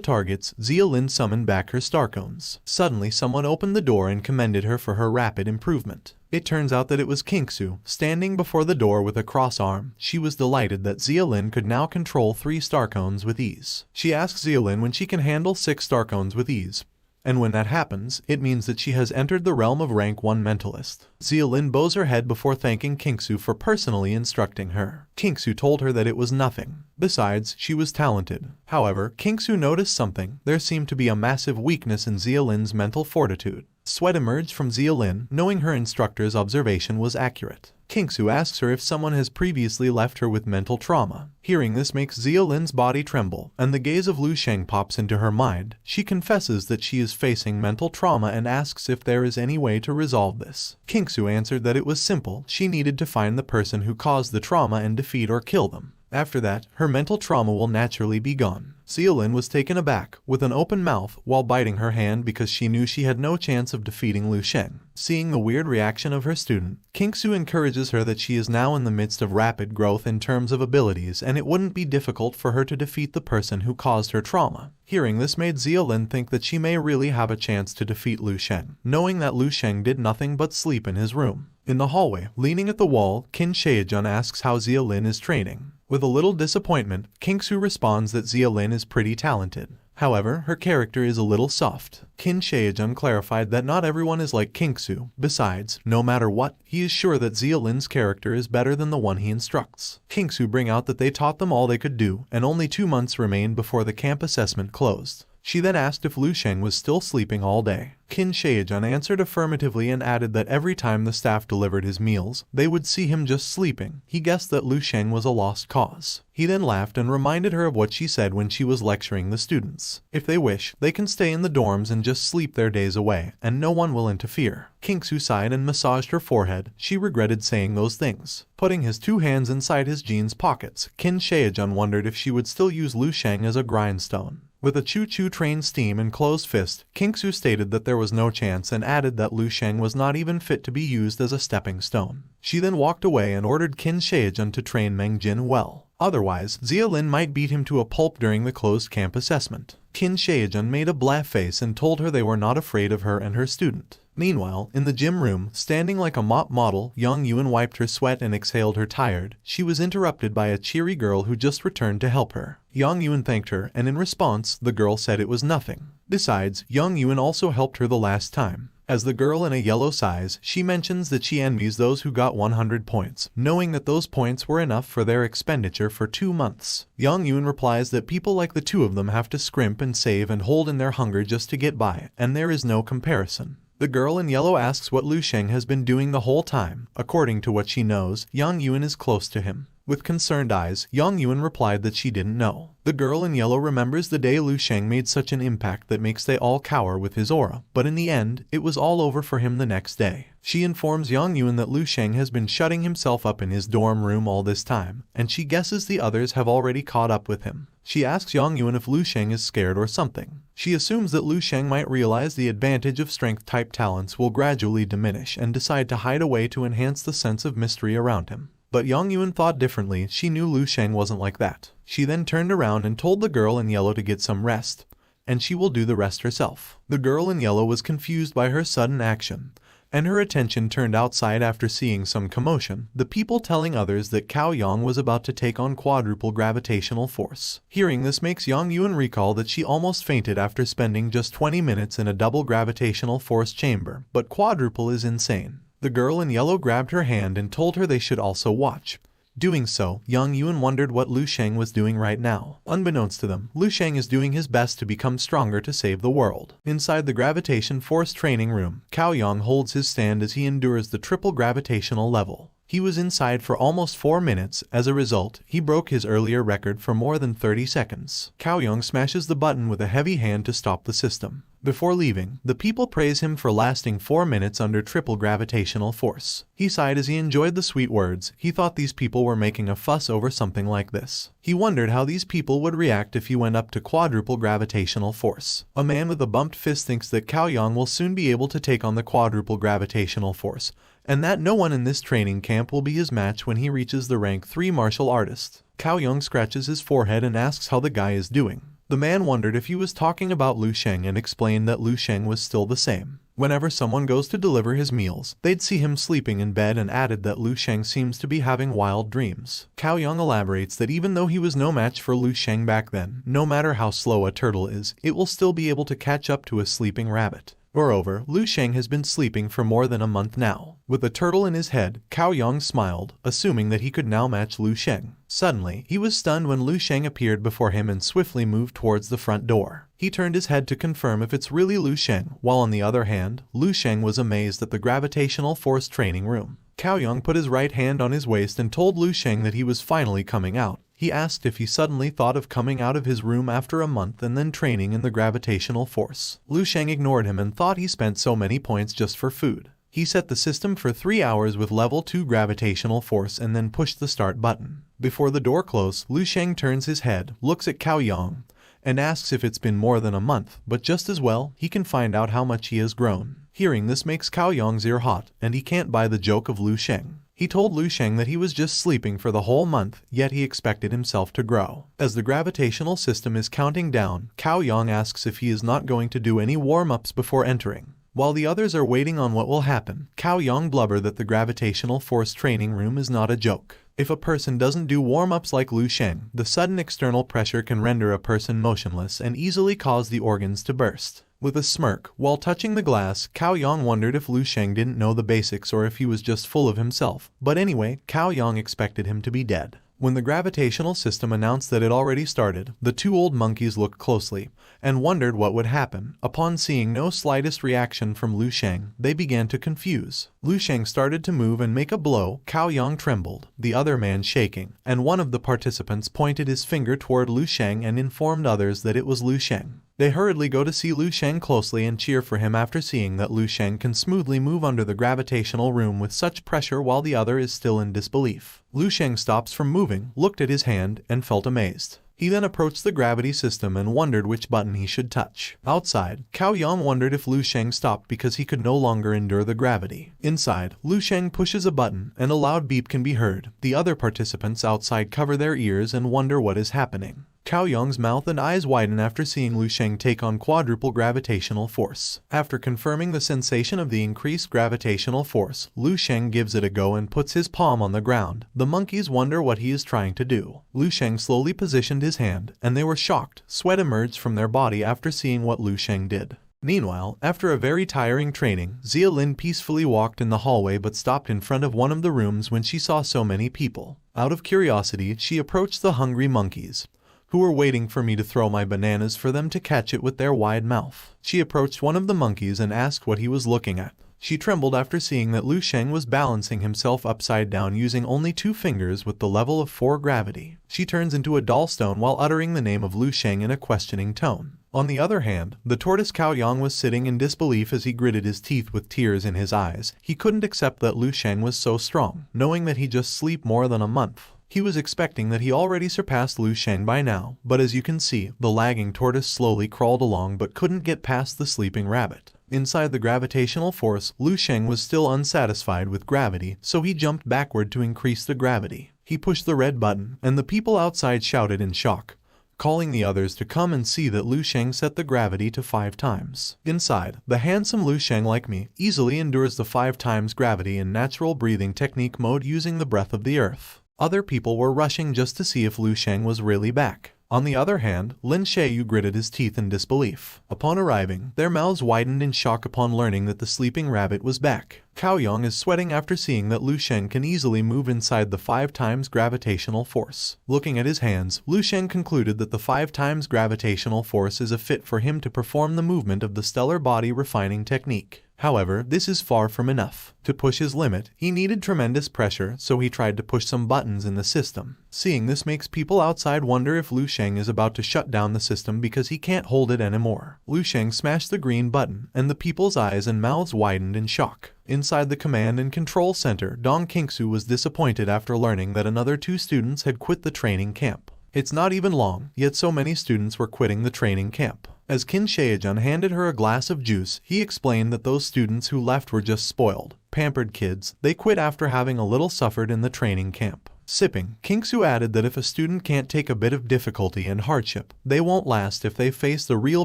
targets, Xia Lin summoned back her star cones. Suddenly, someone opened the door and commended her for her rapid improvement. It turns out that it was Kingsu, standing before the door with a cross arm. She was delighted that Xia Lin could now control 3 star cones with ease. She asks Xia Lin when she can handle 6 star cones with ease. And when that happens, it means that she has entered the realm of rank 1 mentalist. Xia Lin bows her head before thanking Kingsu for personally instructing her. Kingsu told her that it was nothing. Besides, she was talented. However, Kingsu noticed something. There seemed to be a massive weakness in Xia Lin's mental fortitude. Sweat emerged from Xia Lin, knowing her instructor's observation was accurate. Kingsu asks her if someone has previously left her with mental trauma. Hearing this makes Xia Lin's body tremble, and the gaze of Lu Sheng pops into her mind. She confesses that she is facing mental trauma and asks if there is any way to resolve this. Kingsu answered that it was simple. She needed to find the person who caused the trauma and defeat or kill them. After that, her mental trauma will naturally be gone. Xia Lin was taken aback, with an open mouth, while biting her hand because she knew she had no chance of defeating Lu Sheng. Seeing the weird reaction of her student, Kingsu encourages her that she is now in the midst of rapid growth in terms of abilities and it wouldn't be difficult for her to defeat the person who caused her trauma. Hearing this made Xia Lin think that she may really have a chance to defeat Lu Sheng, knowing that Lu Sheng did nothing but sleep in his room. In the hallway, leaning at the wall, Qin Shaejun asks how Xia Lin is training. With a little disappointment, Kingsu responds that Xia Lin is pretty talented. However, her character is a little soft. Qin Shaejun clarified that not everyone is like Kingsu. Besides, no matter what, he is sure that Xia Lin's character is better than the one he instructs. Kingsu bring out that they taught them all they could do, and only 2 months remained before the camp assessment closed. She then asked if Lu Sheng was still sleeping all day. Qin Shaejun answered affirmatively and added that every time the staff delivered his meals, they would see him just sleeping. He guessed that Lu Sheng was a lost cause. He then laughed and reminded her of what she said when she was lecturing the students. If they wish, they can stay in the dorms and just sleep their days away, and no one will interfere. Kingsu sighed and massaged her forehead. She regretted saying those things. Putting his 2 hands inside his jeans pockets, Qin Shaejun wondered if she would still use Lu Sheng as a grindstone. With a choo-choo train steam and closed fist, Kingsu stated that there was no chance and added that Lu Sheng was not even fit to be used as a stepping stone. She then walked away and ordered Qin Shaejun to train Meng Jin well. Otherwise, Zia Lin might beat him to a pulp during the closed camp assessment. Qin Shaojun made a blah face and told her they were not afraid of her and her student. Meanwhile, in the gym room, standing like a mop model, Yang Yuan wiped her sweat and exhaled her tired. She was interrupted by a cheery girl who just returned to help her. Yang Yuan thanked her, and in response, the girl said it was nothing. Besides, Yang Yuan also helped her the last time. As the girl in a yellow sighs, she mentions that she envies those who got 100 points, knowing that those points were enough for their expenditure for 2 months. Yang Yuan replies that people like the two of them have to scrimp and save and hold in their hunger just to get by, and there is no comparison. The girl in yellow asks what Lu Sheng has been doing the whole time. According to what she knows, Yang Yuan is close to him. With concerned eyes, Yang Yuan replied that she didn't know. The girl in yellow remembers the day Lu Sheng made such an impact that makes they all cower with his aura, but in the end, it was all over for him the next day. She informs Yang Yuan that Lu Sheng has been shutting himself up in his dorm room all this time, and she guesses the others have already caught up with him. She asks Yang Yuan if Lu Sheng is scared or something. She assumes that Lu Sheng might realize the advantage of strength-type talents will gradually diminish and decide to hide away to enhance the sense of mystery around him. But Yang Yuan thought differently. She knew Lu Sheng wasn't like that. She then turned around and told the girl in yellow to get some rest, and she will do the rest herself. The girl in yellow was confused by her sudden action, and her attention turned outside after seeing some commotion, the people telling others that Cao Yang was about to take on quadruple gravitational force. Hearing this makes Yang Yuan recall that she almost fainted after spending just 20 minutes in a double gravitational force chamber, but quadruple is insane. The girl in yellow grabbed her hand and told her they should also watch. Doing so, Yang Yuan wondered what Lu Sheng was doing right now. Unbeknownst to them, Lu Sheng is doing his best to become stronger to save the world. Inside the gravitation force training room, Cao Yang holds his stand as he endures the triple gravitational level. He was inside for almost 4 minutes. As a result, he broke his earlier record for more than 30 seconds. Cao Yang smashes the button with a heavy hand to stop the system. Before leaving, the people praise him for lasting 4 minutes under triple gravitational force. He sighed as he enjoyed the sweet words. He thought these people were making a fuss over something like this. He wondered how these people would react if he went up to quadruple gravitational force. A man with a bumped fist thinks that Cao Yang will soon be able to take on the quadruple gravitational force, and that no one in this training camp will be his match when he reaches the rank 3 martial artist. Cao Yang scratches his forehead and asks how the guy is doing. The man wondered if he was talking about Lu Sheng and explained that Lu Sheng was still the same. Whenever someone goes to deliver his meals, they'd see him sleeping in bed, and added that Lu Sheng seems to be having wild dreams. Cao Yang elaborates that even though he was no match for Lu Sheng back then, no matter how slow a turtle is, it will still be able to catch up to a sleeping rabbit. Moreover, Lu Sheng has been sleeping for more than a month now. With a turtle in his head, Cao Yang smiled, assuming that he could now match Lu Sheng. Suddenly, he was stunned when Lu Sheng appeared before him and swiftly moved towards the front door. He turned his head to confirm if it's really Lu Sheng, while on the other hand, Lu Sheng was amazed at the gravitational force training room. Cao Yang put his right hand on his waist and told Lu Sheng that he was finally coming out. He asked if he suddenly thought of coming out of his room after a month and then training in the gravitational force. Lu Sheng ignored him and thought he spent so many points just for food. He set the system for 3 hours with level 2 gravitational force and then pushed the start button. Before the door closed, Lu Sheng turns his head, looks at Cao Yang, and asks if it's been more than a month, but just as well, he can find out how much he has grown. Hearing this makes Cao Yang's ear hot, and he can't buy the joke of Lu Sheng. He told Lu Sheng that he was just sleeping for the whole month, yet he expected himself to grow. As the gravitational system is counting down, Cao Yang asks if he is not going to do any warm-ups before entering. While the others are waiting on what will happen, Cao Yang blubber that the gravitational force training room is not a joke. If a person doesn't do warm-ups like Lu Sheng, the sudden external pressure can render a person motionless and easily cause the organs to burst. With a smirk, while touching the glass, Cao Yang wondered if Lu Sheng didn't know the basics or if he was just full of himself. But anyway, Cao Yang expected him to be dead. When the gravitational system announced that it already started, the 2 old monkeys looked closely and wondered what would happen. Upon seeing no slightest reaction from Lu Sheng, they began to confuse. Lu Sheng started to move and make a blow. Cao Yang trembled, the other man shaking, and one of the participants pointed his finger toward Lu Sheng and informed others that it was Lu Sheng. They hurriedly go to see Lu Sheng closely and cheer for him after seeing that Lu Sheng can smoothly move under the gravitational room with such pressure while the other is still in disbelief. Lu Sheng stops from moving, looked at his hand, and felt amazed. He then approached the gravity system and wondered which button he should touch. Outside, Cao Yang wondered if Lu Sheng stopped because he could no longer endure the gravity. Inside, Lu Sheng pushes a button and a loud beep can be heard. The other participants outside cover their ears and wonder what is happening. Cao Yang's mouth and eyes widen after seeing Lu Sheng take on quadruple gravitational force. After confirming the sensation of the increased gravitational force, Lu Sheng gives it a go and puts his palm on the ground. The monkeys wonder what he is trying to do. Lu Sheng slowly positioned his hand, and they were shocked. Sweat emerged from their body after seeing what Lu Sheng did. Meanwhile, after a very tiring training, Xia Lin peacefully walked in the hallway but stopped in front of one of the rooms when she saw so many people. Out of curiosity, she approached the hungry monkeys, who were waiting for me to throw my bananas for them to catch it with their wide mouth. She approached one of the monkeys and asked what he was looking at. She trembled after seeing that Lu Sheng was balancing himself upside down using only 2 fingers with the level of 4 gravity. She turns into a doll stone while uttering the name of Lu Sheng in a questioning tone. On the other hand, the tortoise Cao Yang was sitting in disbelief as he gritted his teeth with tears in his eyes. He couldn't accept that Lu Sheng was so strong, knowing that he just slept more than a month. He was expecting that he already surpassed Lu Sheng by now, but as you can see, the lagging tortoise slowly crawled along but couldn't get past the sleeping rabbit. Inside the gravitational force, Lu Sheng was still unsatisfied with gravity, so he jumped backward to increase the gravity. He pushed the red button, and the people outside shouted in shock, calling the others to come and see that Lu Sheng set the gravity to 5 times. Inside, the handsome Lu Sheng, like me, easily endures the 5 times gravity in natural breathing technique mode using the breath of the earth. Other people were rushing just to see if Lu Sheng was really back. On the other hand, Lin Xiaoyu gritted his teeth in disbelief. Upon arriving, their mouths widened in shock upon learning that the sleeping rabbit was back. Cao Yang is sweating after seeing that Lu Sheng can easily move inside the 5 times gravitational force. Looking at his hands, Lu Sheng concluded that the 5 times gravitational force is a fit for him to perform the movement of the stellar body refining technique. However, this is far from enough. To push his limit, he needed tremendous pressure, so he tried to push some buttons in the system. Seeing this makes people outside wonder if Lu Sheng is about to shut down the system because he can't hold it anymore. Lu Sheng smashed the green button, and the people's eyes and mouths widened in shock. Inside the command and control center, Dong Qingsu was disappointed after learning that another 2 students had quit the training camp. It's not even long, yet so many students were quitting the training camp. As Qin Shaojun handed her a glass of juice, he explained that those students who left were just spoiled, pampered kids. They quit after having a little suffered in the training camp. Sipping, Qingsu added that if a student can't take a bit of difficulty and hardship, they won't last if they face the real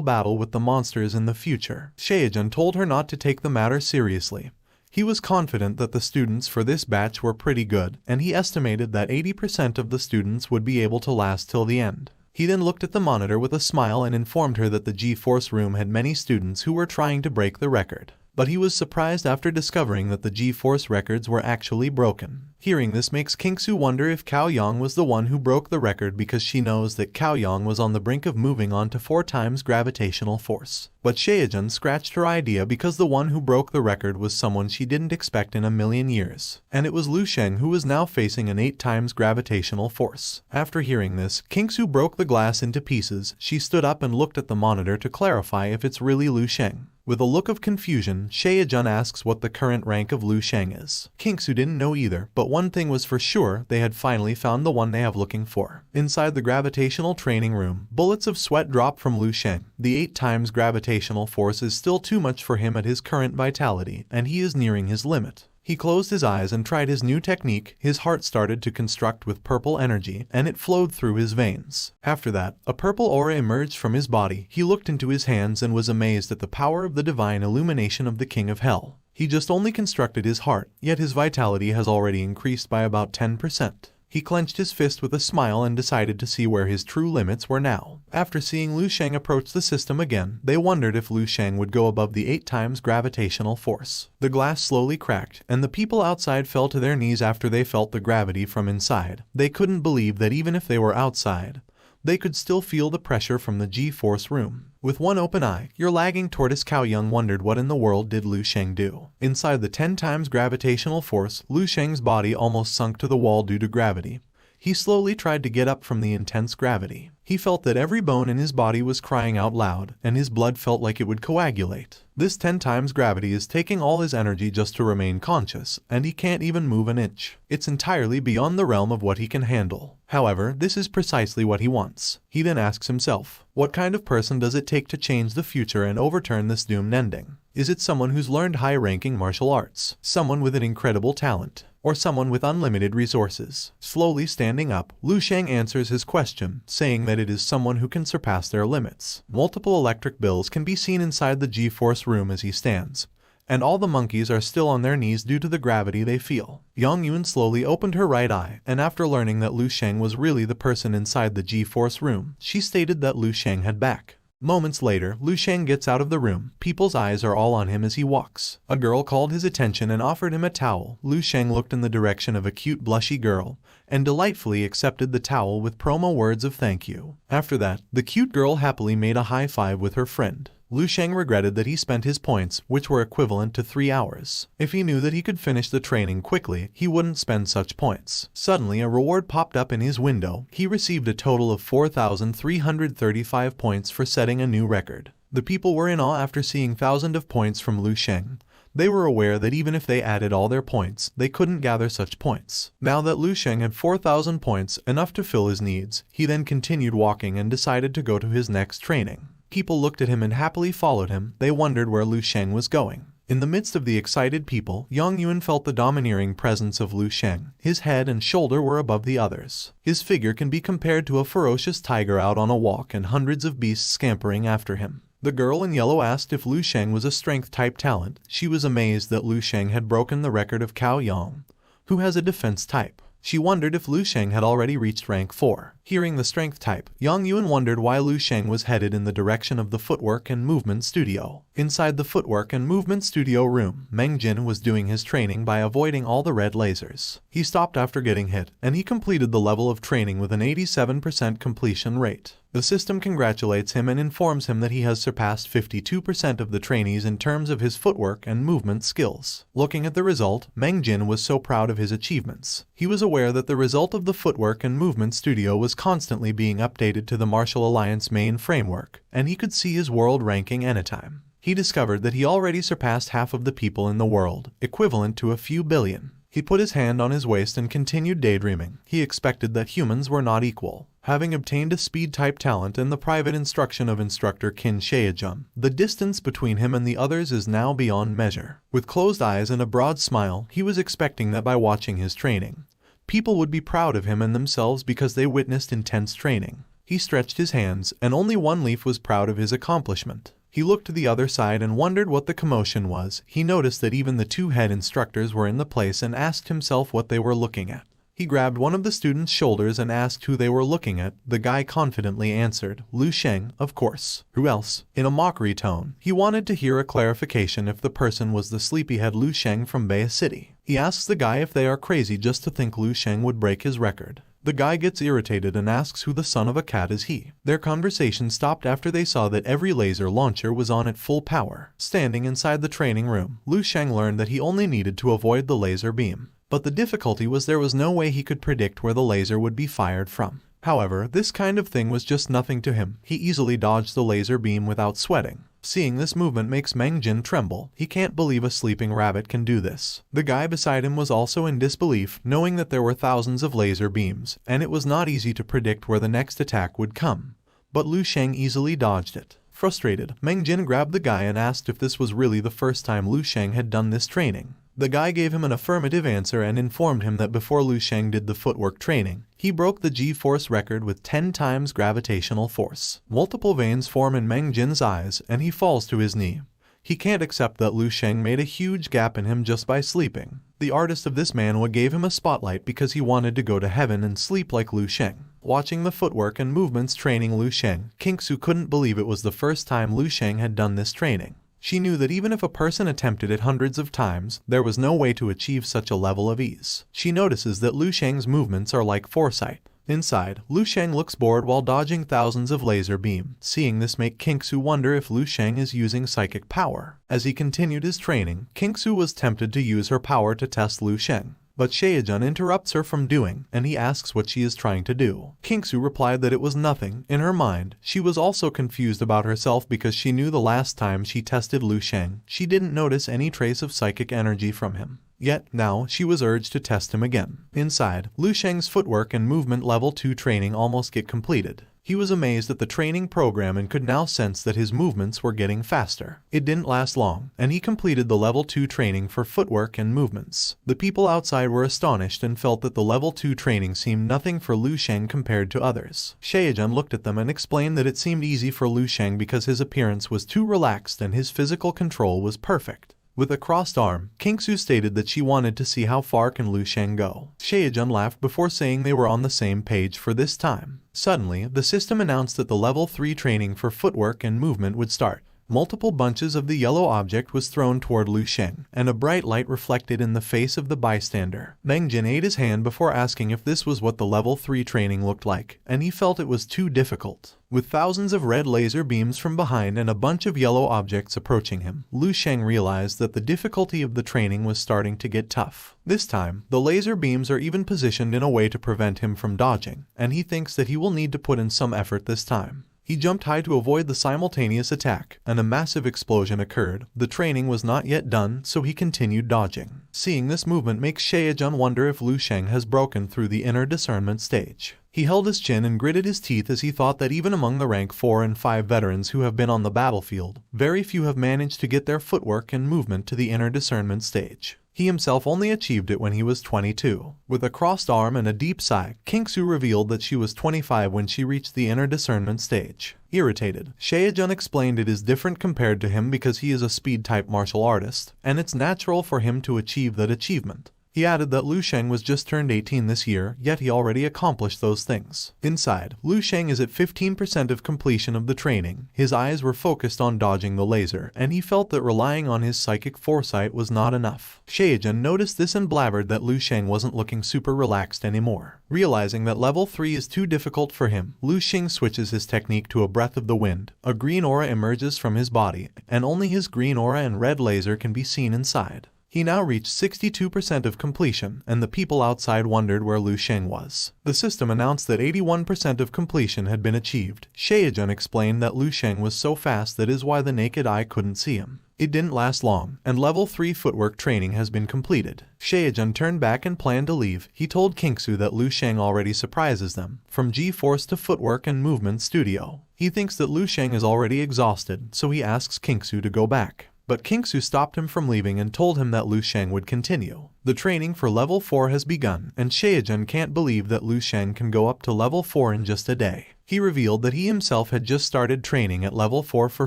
battle with the monsters in the future. Shaojun told her not to take the matter seriously. He was confident that the students for this batch were pretty good, and he estimated that 80% of the students would be able to last till the end. He then looked at the monitor with a smile and informed her that the G-Force room had many students who were trying to break the record. But he was surprised after discovering that the G-Force records were actually broken. Hearing this makes Qingsu wonder if Cao Yang was the one who broke the record because she knows that Cao Yang was on the brink of moving on to 4 times gravitational force. But Shaojun scratched her idea because the one who broke the record was someone she didn't expect in a million years. And it was Lu Sheng who was now facing an 8 times gravitational force. After hearing this, Qingsu broke the glass into pieces. She stood up and looked at the monitor to clarify if it's really Lu Sheng. With a look of confusion, Shaojun asks what the current rank of Lu Sheng is. Qingsu didn't know either, but one thing was for sure, they had finally found the one they have looking for. Inside the gravitational training room, bullets of sweat drop from Lu Sheng. The 8 times gravitational force is still too much for him at his current vitality, and he is nearing his limit. He closed his eyes and tried his new technique. His heart started to construct with purple energy, and it flowed through his veins. After that, a purple aura emerged from his body. He looked into his hands and was amazed at the power of the divine illumination of the King of Hell. He just only constructed his heart, yet his vitality has already increased by about 10%. He clenched his fist with a smile and decided to see where his true limits were now. After seeing Lu Sheng approach the system again, they wondered if Lu Sheng would go above the 8 times gravitational force. The glass slowly cracked, and the people outside fell to their knees after they felt the gravity from inside. They couldn't believe that even if they were outside, they could still feel the pressure from the G-Force room. With one open eye, your lagging tortoise Cao Yang wondered what in the world did Lu Sheng do. Inside the 10 times gravitational force, Lu Sheng's body almost sunk to the wall due to gravity. He slowly tried to get up from the intense gravity. He felt that every bone in his body was crying out loud, and his blood felt like it would coagulate. This 10 times gravity is taking all his energy just to remain conscious, and he can't even move an inch. It's entirely beyond the realm of what he can handle. However, this is precisely what he wants. He then asks himself, what kind of person does it take to change the future and overturn this doomed ending? Is it someone who's learned high-ranking martial arts? Someone with an incredible talent? Or someone with unlimited resources? Slowly standing up, Liu Shang answers his question, saying that it is someone who can surpass their limits. Multiple electric bills can be seen inside the G-Force room as he stands, and all the monkeys are still on their knees due to the gravity they feel. Yang Yuan slowly opened her right eye, and after learning that Liu Shang was really the person inside the G-Force room, she stated that Liu Shang had back. Moments later, Liu Shang gets out of the room. People's eyes are all on him as he walks. A girl called his attention and offered him a towel. Liu Shang looked in the direction of a cute blushy girl, and delightfully accepted the towel with promo words of thank you. After that, the cute girl happily made a high five with her friend. Liu Shang regretted that he spent his points, which were equivalent to 3 hours. If he knew that he could finish the training quickly, he wouldn't spend such points. Suddenly, a reward popped up in his window. He received a total of 4,335 points for setting a new record. The people were in awe after seeing thousands of points from Liu Shang. They were aware that even if they added all their points, they couldn't gather such points. Now that Liu Shang had 4,000 points, enough to fill his needs, he then continued walking and decided to go to his next training. People looked at him and happily followed him. They wondered where Liu Shang was going. In the midst of the excited people, Yang Yuan felt the domineering presence of Liu Shang. His head and shoulder were above the others. His figure can be compared to a ferocious tiger out on a walk and hundreds of beasts scampering after him. The girl in yellow asked if Liu Shang was a strength-type talent. She was amazed that Liu Shang had broken the record of Cao Yang, who has a defense type. She wondered if Liu Shang had already reached rank 4. Hearing the strength type, Yang Yuan wondered why Liu Shang was headed in the direction of the footwork and movement studio. Inside the footwork and movement studio room, Meng Jin was doing his training by avoiding all the red lasers. He stopped after getting hit, and he completed the level of training with an 87% completion rate. The system congratulates him and informs him that he has surpassed 52% of the trainees in terms of his footwork and movement skills. Looking at the result, Meng Jin was so proud of his achievements. He was aware that the result of the footwork and movement studio was constantly being updated to the Martial Alliance main framework, and he could see his world ranking anytime. He discovered that he already surpassed half of the people in the world, equivalent to a few billion. He put his hand on his waist and continued daydreaming. He expected that humans were not equal. Having obtained a speed-type talent and the private instruction of instructor Qin Shaejun, the distance between him and the others is now beyond measure. With closed eyes and a broad smile, he was expecting that by watching his training, people would be proud of him and themselves because they witnessed intense training. He stretched his hands, and only one leaf was proud of his accomplishment. He looked to the other side and wondered what the commotion was. He noticed that even the 2 head instructors were in the place and asked himself what they were looking at. He grabbed one of the students' shoulders and asked who they were looking at. The guy confidently answered, Liu Shang, of course. Who else? In a mockery tone, he wanted to hear a clarification if the person was the sleepyhead Liu Shang from Bay City. He asks the guy if they are crazy just to think Liu Shang would break his record. The guy gets irritated and asks who the son of a cat is he. Their conversation stopped after they saw that every laser launcher was on at full power. Standing inside the training room, Liu Shang learned that he only needed to avoid the laser beam. But the difficulty was there was no way he could predict where the laser would be fired from. However, this kind of thing was just nothing to him. He easily dodged the laser beam without sweating. Seeing this movement makes Meng Jin tremble. He can't believe a sleeping rabbit can do this. The guy beside him was also in disbelief, knowing that there were thousands of laser beams, and it was not easy to predict where the next attack would come. But Liu Shang easily dodged it. Frustrated, Meng Jin grabbed the guy and asked if this was really the first time Liu Shang had done this training. The guy gave him an affirmative answer and informed him that before Liu Shang did the footwork training, he broke the G-force record with 10 times gravitational force. Multiple veins form in Meng Jin's eyes, and he falls to his knee. He can't accept that Liu Shang made a huge gap in him just by sleeping. The artist of this manhwa gave him a spotlight because he wanted to go to heaven and sleep like Liu Shang. Watching the footwork and movements training Liu Shang, Kingsu couldn't believe it was the first time Liu Shang had done this training. She knew that even if a person attempted it hundreds of times, there was no way to achieve such a level of ease. She notices that Liu Shang's movements are like foresight. Inside, Liu Shang looks bored while dodging thousands of laser beams. Seeing this make Kingsu wonder if Liu Shang is using psychic power. As he continued his training, Kingsu was tempted to use her power to test Liu Shang. but Shaejun interrupts her from doing, and he asks what she is trying to do. Kingsu replied that it was nothing. In her mind, she was also confused about herself because she knew the last time she tested Lu Sheng, she didn't notice any trace of psychic energy from him. Yet, now, she was urged to test him again. Inside, Lu Sheng's footwork and movement level 2 training almost get completed. He was amazed at the training program and could now sense that his movements were getting faster. It didn't last long, and he completed the level 2 training for footwork and movements. The people outside were astonished and felt that the level 2 training seemed nothing for Lu Sheng compared to others. Shaejun looked at them and explained that it seemed easy for Lu Sheng because his appearance was too relaxed and his physical control was perfect. With a crossed arm, Kingsu stated that she wanted to see how far can Lu Sheng go. Shaejun laughed before saying they were on the same page for this time. Suddenly, the system announced that the level 3 training for footwork and movement would start. Multiple bunches of the yellow object was thrown toward Lu Sheng, and a bright light reflected in the face of the bystander. Meng Jin ate his hand before asking if this was what the level 3 training looked like, and he felt it was too difficult. With thousands of red laser beams from behind and a bunch of yellow objects approaching him, Lu Sheng realized that the difficulty of the training was starting to get tough. This time, the laser beams are even positioned in a way to prevent him from dodging, and he thinks that he will need to put in some effort this time. He jumped high to avoid the simultaneous attack, and a massive explosion occurred. The training was not yet done, so he continued dodging. Seeing this movement makes Shaejun wonder if Lu Sheng has broken through the inner discernment stage. He held his chin and gritted his teeth as he thought that even among the rank 4 and 5 veterans who have been on the battlefield, very few have managed to get their footwork and movement to the inner discernment stage. He himself only achieved it when he was 22. With a crossed arm and a deep sigh, Kingsu revealed that she was 25 when she reached the inner discernment stage. Irritated, Shaejun explained it is different compared to him because he is a speed-type martial artist, and it's natural for him to achieve that achievement. He added that Lu Sheng was just turned 18 this year, yet he already accomplished those things. Inside, Lu Sheng is at 15% of completion of the training. His eyes were focused on dodging the laser, and he felt that relying on his psychic foresight was not enough. Shaejun noticed this and blabbered that Lu Sheng wasn't looking super relaxed anymore. Realizing that level 3 is too difficult for him, Lu Sheng switches his technique to a breath of the wind. A green aura emerges from his body, and only his green aura and red laser can be seen inside. He now reached 62% of completion, and the people outside wondered where Lu Sheng was. The system announced that 81% of completion had been achieved. Shaejun explained that Lu Sheng was so fast that is why the naked eye couldn't see him. It didn't last long, and level 3 footwork training has been completed. Shaejun turned back and planned to leave. He told Kingsu that Lu Sheng already surprises them, from G-Force to footwork and movement studio. He thinks that Lu Sheng is already exhausted, so he asks Kingsu to go back. But Kingsu stopped him from leaving and told him that Lu Sheng would continue. The training for level 4 has begun, and Shaejun can't believe that Lu Sheng can go up to level 4 in just a day. He revealed that he himself had just started training at level 4 for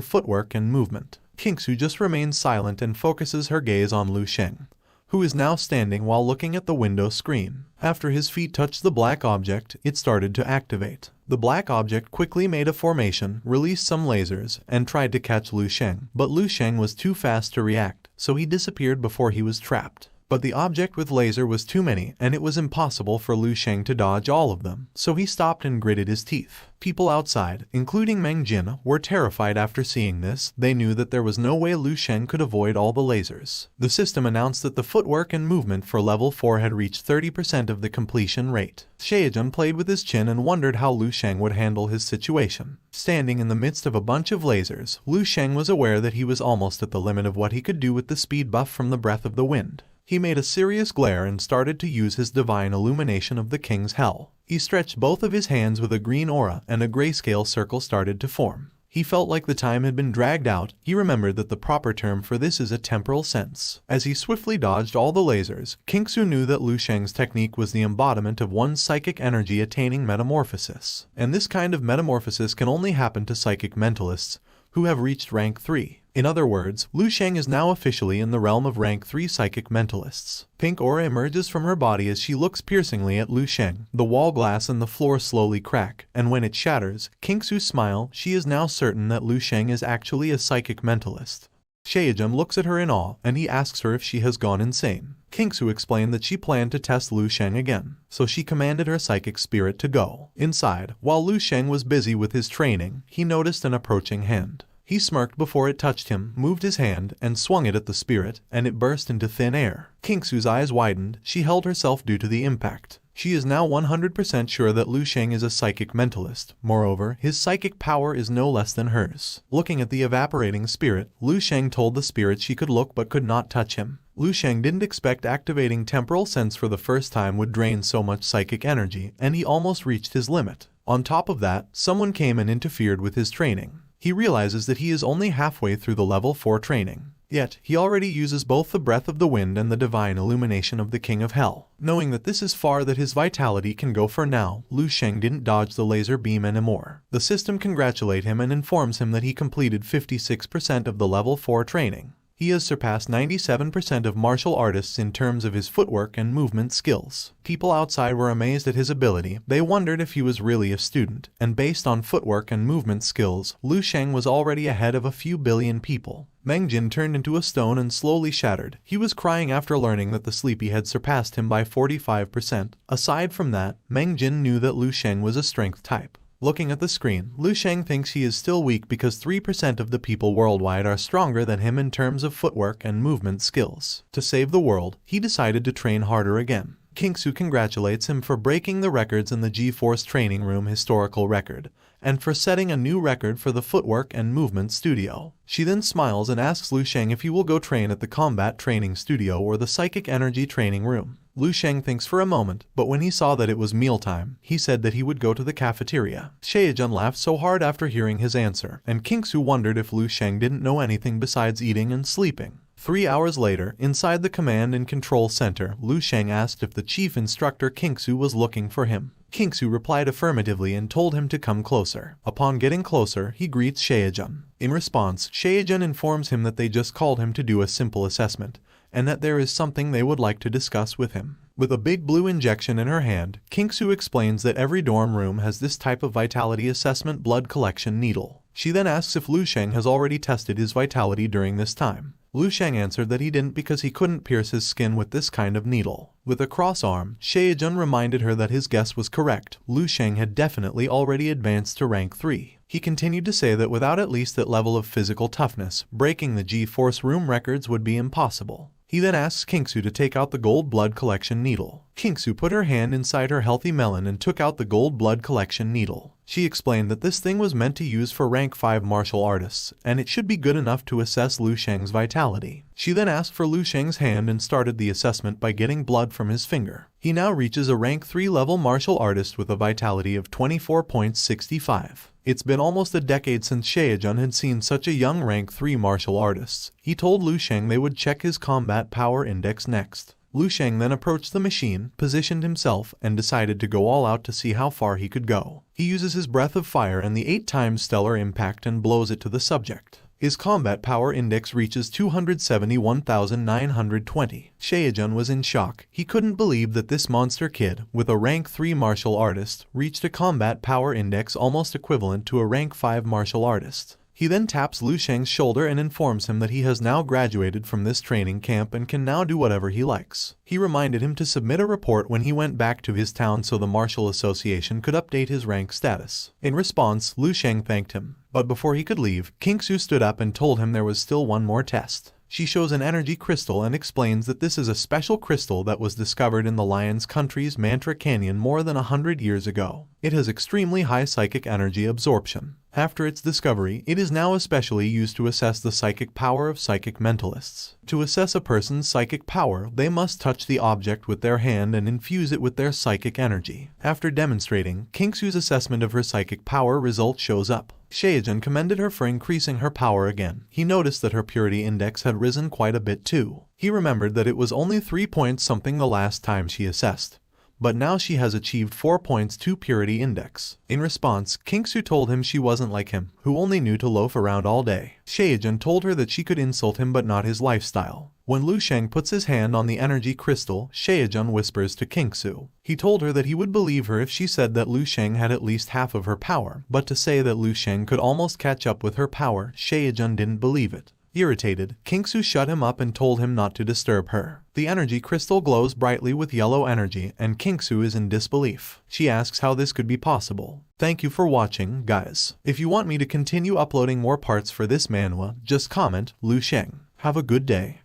footwork and movement. Kingsu just remains silent and focuses her gaze on Lu Sheng, who is now standing while looking at the window screen. After his feet touched the black object, it started to activate. The black object quickly made a formation, released some lasers, and tried to catch Lu Sheng, but Lu Sheng was too fast to react, so he disappeared before he was trapped. But the object with laser was too many, and it was impossible for Lu Sheng to dodge all of them, so he stopped and gritted his teeth. People outside, including Meng Jin, were terrified after seeing this. They knew that there was no way Lu Sheng could avoid all the lasers. The system announced that the footwork and movement for level 4 had reached 30% of the completion rate. Shaejun played with his chin and wondered how Lu Sheng would handle his situation. Standing in the midst of a bunch of lasers, Lu Sheng was aware that he was almost at the limit of what he could do with the speed buff from the breath of the wind. He made a serious glare and started to use his divine illumination of the king's hell. He stretched both of his hands with a green aura, and a grayscale circle started to form. He felt like the time had been dragged out. He remembered that the proper term for this is a temporal sense. As he swiftly dodged all the lasers, Kingsu knew that Lu Sheng's technique was the embodiment of one's psychic energy attaining metamorphosis. And this kind of metamorphosis can only happen to psychic mentalists who have reached rank 3. In other words, Lu Sheng is now officially in the realm of rank 3 psychic mentalists. Pink aura emerges from her body as she looks piercingly at Lu Sheng. The wall glass and the floor slowly crack, and when it shatters, Kingsu smile. She is now certain that Lu Sheng is actually a psychic mentalist. Shaejun looks at her in awe, and he asks her if she has gone insane. Kingsu explained that she planned to test Lu Sheng again, so she commanded her psychic spirit to go. Inside, while Lu Sheng was busy with his training, he noticed an approaching hand. He smirked before it touched him, moved his hand, and swung it at the spirit, and it burst into thin air. Kingsu's eyes widened. She held herself due to the impact. She is now 100% sure that Lu Sheng is a psychic mentalist. Moreover, his psychic power is no less than hers. Looking at the evaporating spirit, Lu Sheng told the spirit she could look but could not touch him. Lu Sheng didn't expect activating temporal sense for the first time would drain so much psychic energy, and he almost reached his limit. On top of that, someone came and interfered with his training. He realizes that he is only halfway through the level 4 training. Yet, he already uses both the breath of the wind and the divine illumination of the King of Hell. Knowing that this is far that his vitality can go for now, Lu Sheng didn't dodge the laser beam anymore. The system congratulates him and informs him that he completed 56% of the level 4 training. He has surpassed 97% of martial artists in terms of his footwork and movement skills. People outside were amazed at his ability. They wondered if he was really a student, and based on footwork and movement skills, Lu Sheng was already ahead of a few billion people. Meng Jin turned into a stone and slowly shattered. He was crying after learning that the sleepy had surpassed him by 45%. Aside from that, Meng Jin knew that Lu Sheng was a strength type. Looking at the screen, Lu Sheng thinks he is still weak because 3% of the people worldwide are stronger than him in terms of footwork and movement skills. To save the world, he decided to train harder again. Kingsu congratulates him for breaking the records in the G-Force training room historical record, and for setting a new record for the footwork and movement studio. She then smiles and asks Lu Sheng if he will go train at the combat training studio or the psychic energy training room. Lu Sheng thinks for a moment, but when he saw that it was mealtime, he said that he would go to the cafeteria. Shaejun laughed so hard after hearing his answer, and Kingsu wondered if Lu Sheng didn't know anything besides eating and sleeping. 3 hours later, inside the command and control center, Lu Sheng asked if the chief instructor Kingsu was looking for him. Kingsu replied affirmatively and told him to come closer. Upon getting closer, he greets Shaejun. In response, Shaejun informs him that they just called him to do a simple assessment, and that there is something they would like to discuss with him. With a big blue injection in her hand, Kingsu explains that every dorm room has this type of vitality assessment blood collection needle. She then asks if Lu Sheng has already tested his vitality during this time. Lu Sheng answered that he didn't because he couldn't pierce his skin with this kind of needle. With a cross arm, Shaejun reminded her that his guess was correct. Lu Sheng had definitely already advanced to rank 3. He continued to say that without at least that level of physical toughness, breaking the G-Force room records would be impossible. He then asks Kingsu to take out the gold blood collection needle. Kingsu put her hand inside her healthy melon and took out the gold blood collection needle. She explained that this thing was meant to use for rank 5 martial artists, and it should be good enough to assess Lu Sheng's vitality. She then asked for Lu Sheng's hand and started the assessment by getting blood from his finger. He now reaches a rank 3 level martial artist with a vitality of 24.65. It's been almost a decade since Shaejun had seen such a young rank 3 martial artist. He told Lu Sheng they would check his combat power index next. Lu Sheng then approached the machine, positioned himself, and decided to go all out to see how far he could go. He uses his breath of fire and the 8 times stellar impact and blows it to the subject. His combat power index reaches 271,920. Shaejun was in shock. He couldn't believe that this monster kid, with a rank 3 martial artist, reached a combat power index almost equivalent to a rank 5 martial artist. He then taps Lu Sheng's shoulder and informs him that he has now graduated from this training camp and can now do whatever he likes. He reminded him to submit a report when he went back to his town so the Martial Association could update his rank status. In response, Lu Sheng thanked him. But before he could leave, Kingsu stood up and told him there was still one more test. She shows an energy crystal and explains that this is a special crystal that was discovered in the Lion's Country's Mantra Canyon more than 100 years ago. It has extremely high psychic energy absorption. After its discovery, it is now especially used to assess the psychic power of psychic mentalists. To assess a person's psychic power, they must touch the object with their hand and infuse it with their psychic energy. After demonstrating, Kingsu's assessment of her psychic power result shows up. Shaejun commended her for increasing her power again. He noticed that her purity index had risen quite a bit too. He remembered that it was only 3 points something the last time she assessed. But now she has achieved 4 points 2 purity index. In response, Kingsu told him she wasn't like him, who only knew to loaf around all day. Shaejun told her that she could insult him but not his lifestyle. When Lu Sheng puts his hand on the energy crystal, Shaejun whispers to Kingsu. He told her that he would believe her if she said that Lu Sheng had at least half of her power, but to say that Lu Sheng could almost catch up with her power, Shaejun didn't believe it. Irritated, Kingsu shut him up and told him not to disturb her. The energy crystal glows brightly with yellow energy and Kingsu is in disbelief. She asks how this could be possible. Thank you for watching, guys. If you want me to continue uploading more parts for this manhwa, just comment Lu Sheng. Have a good day.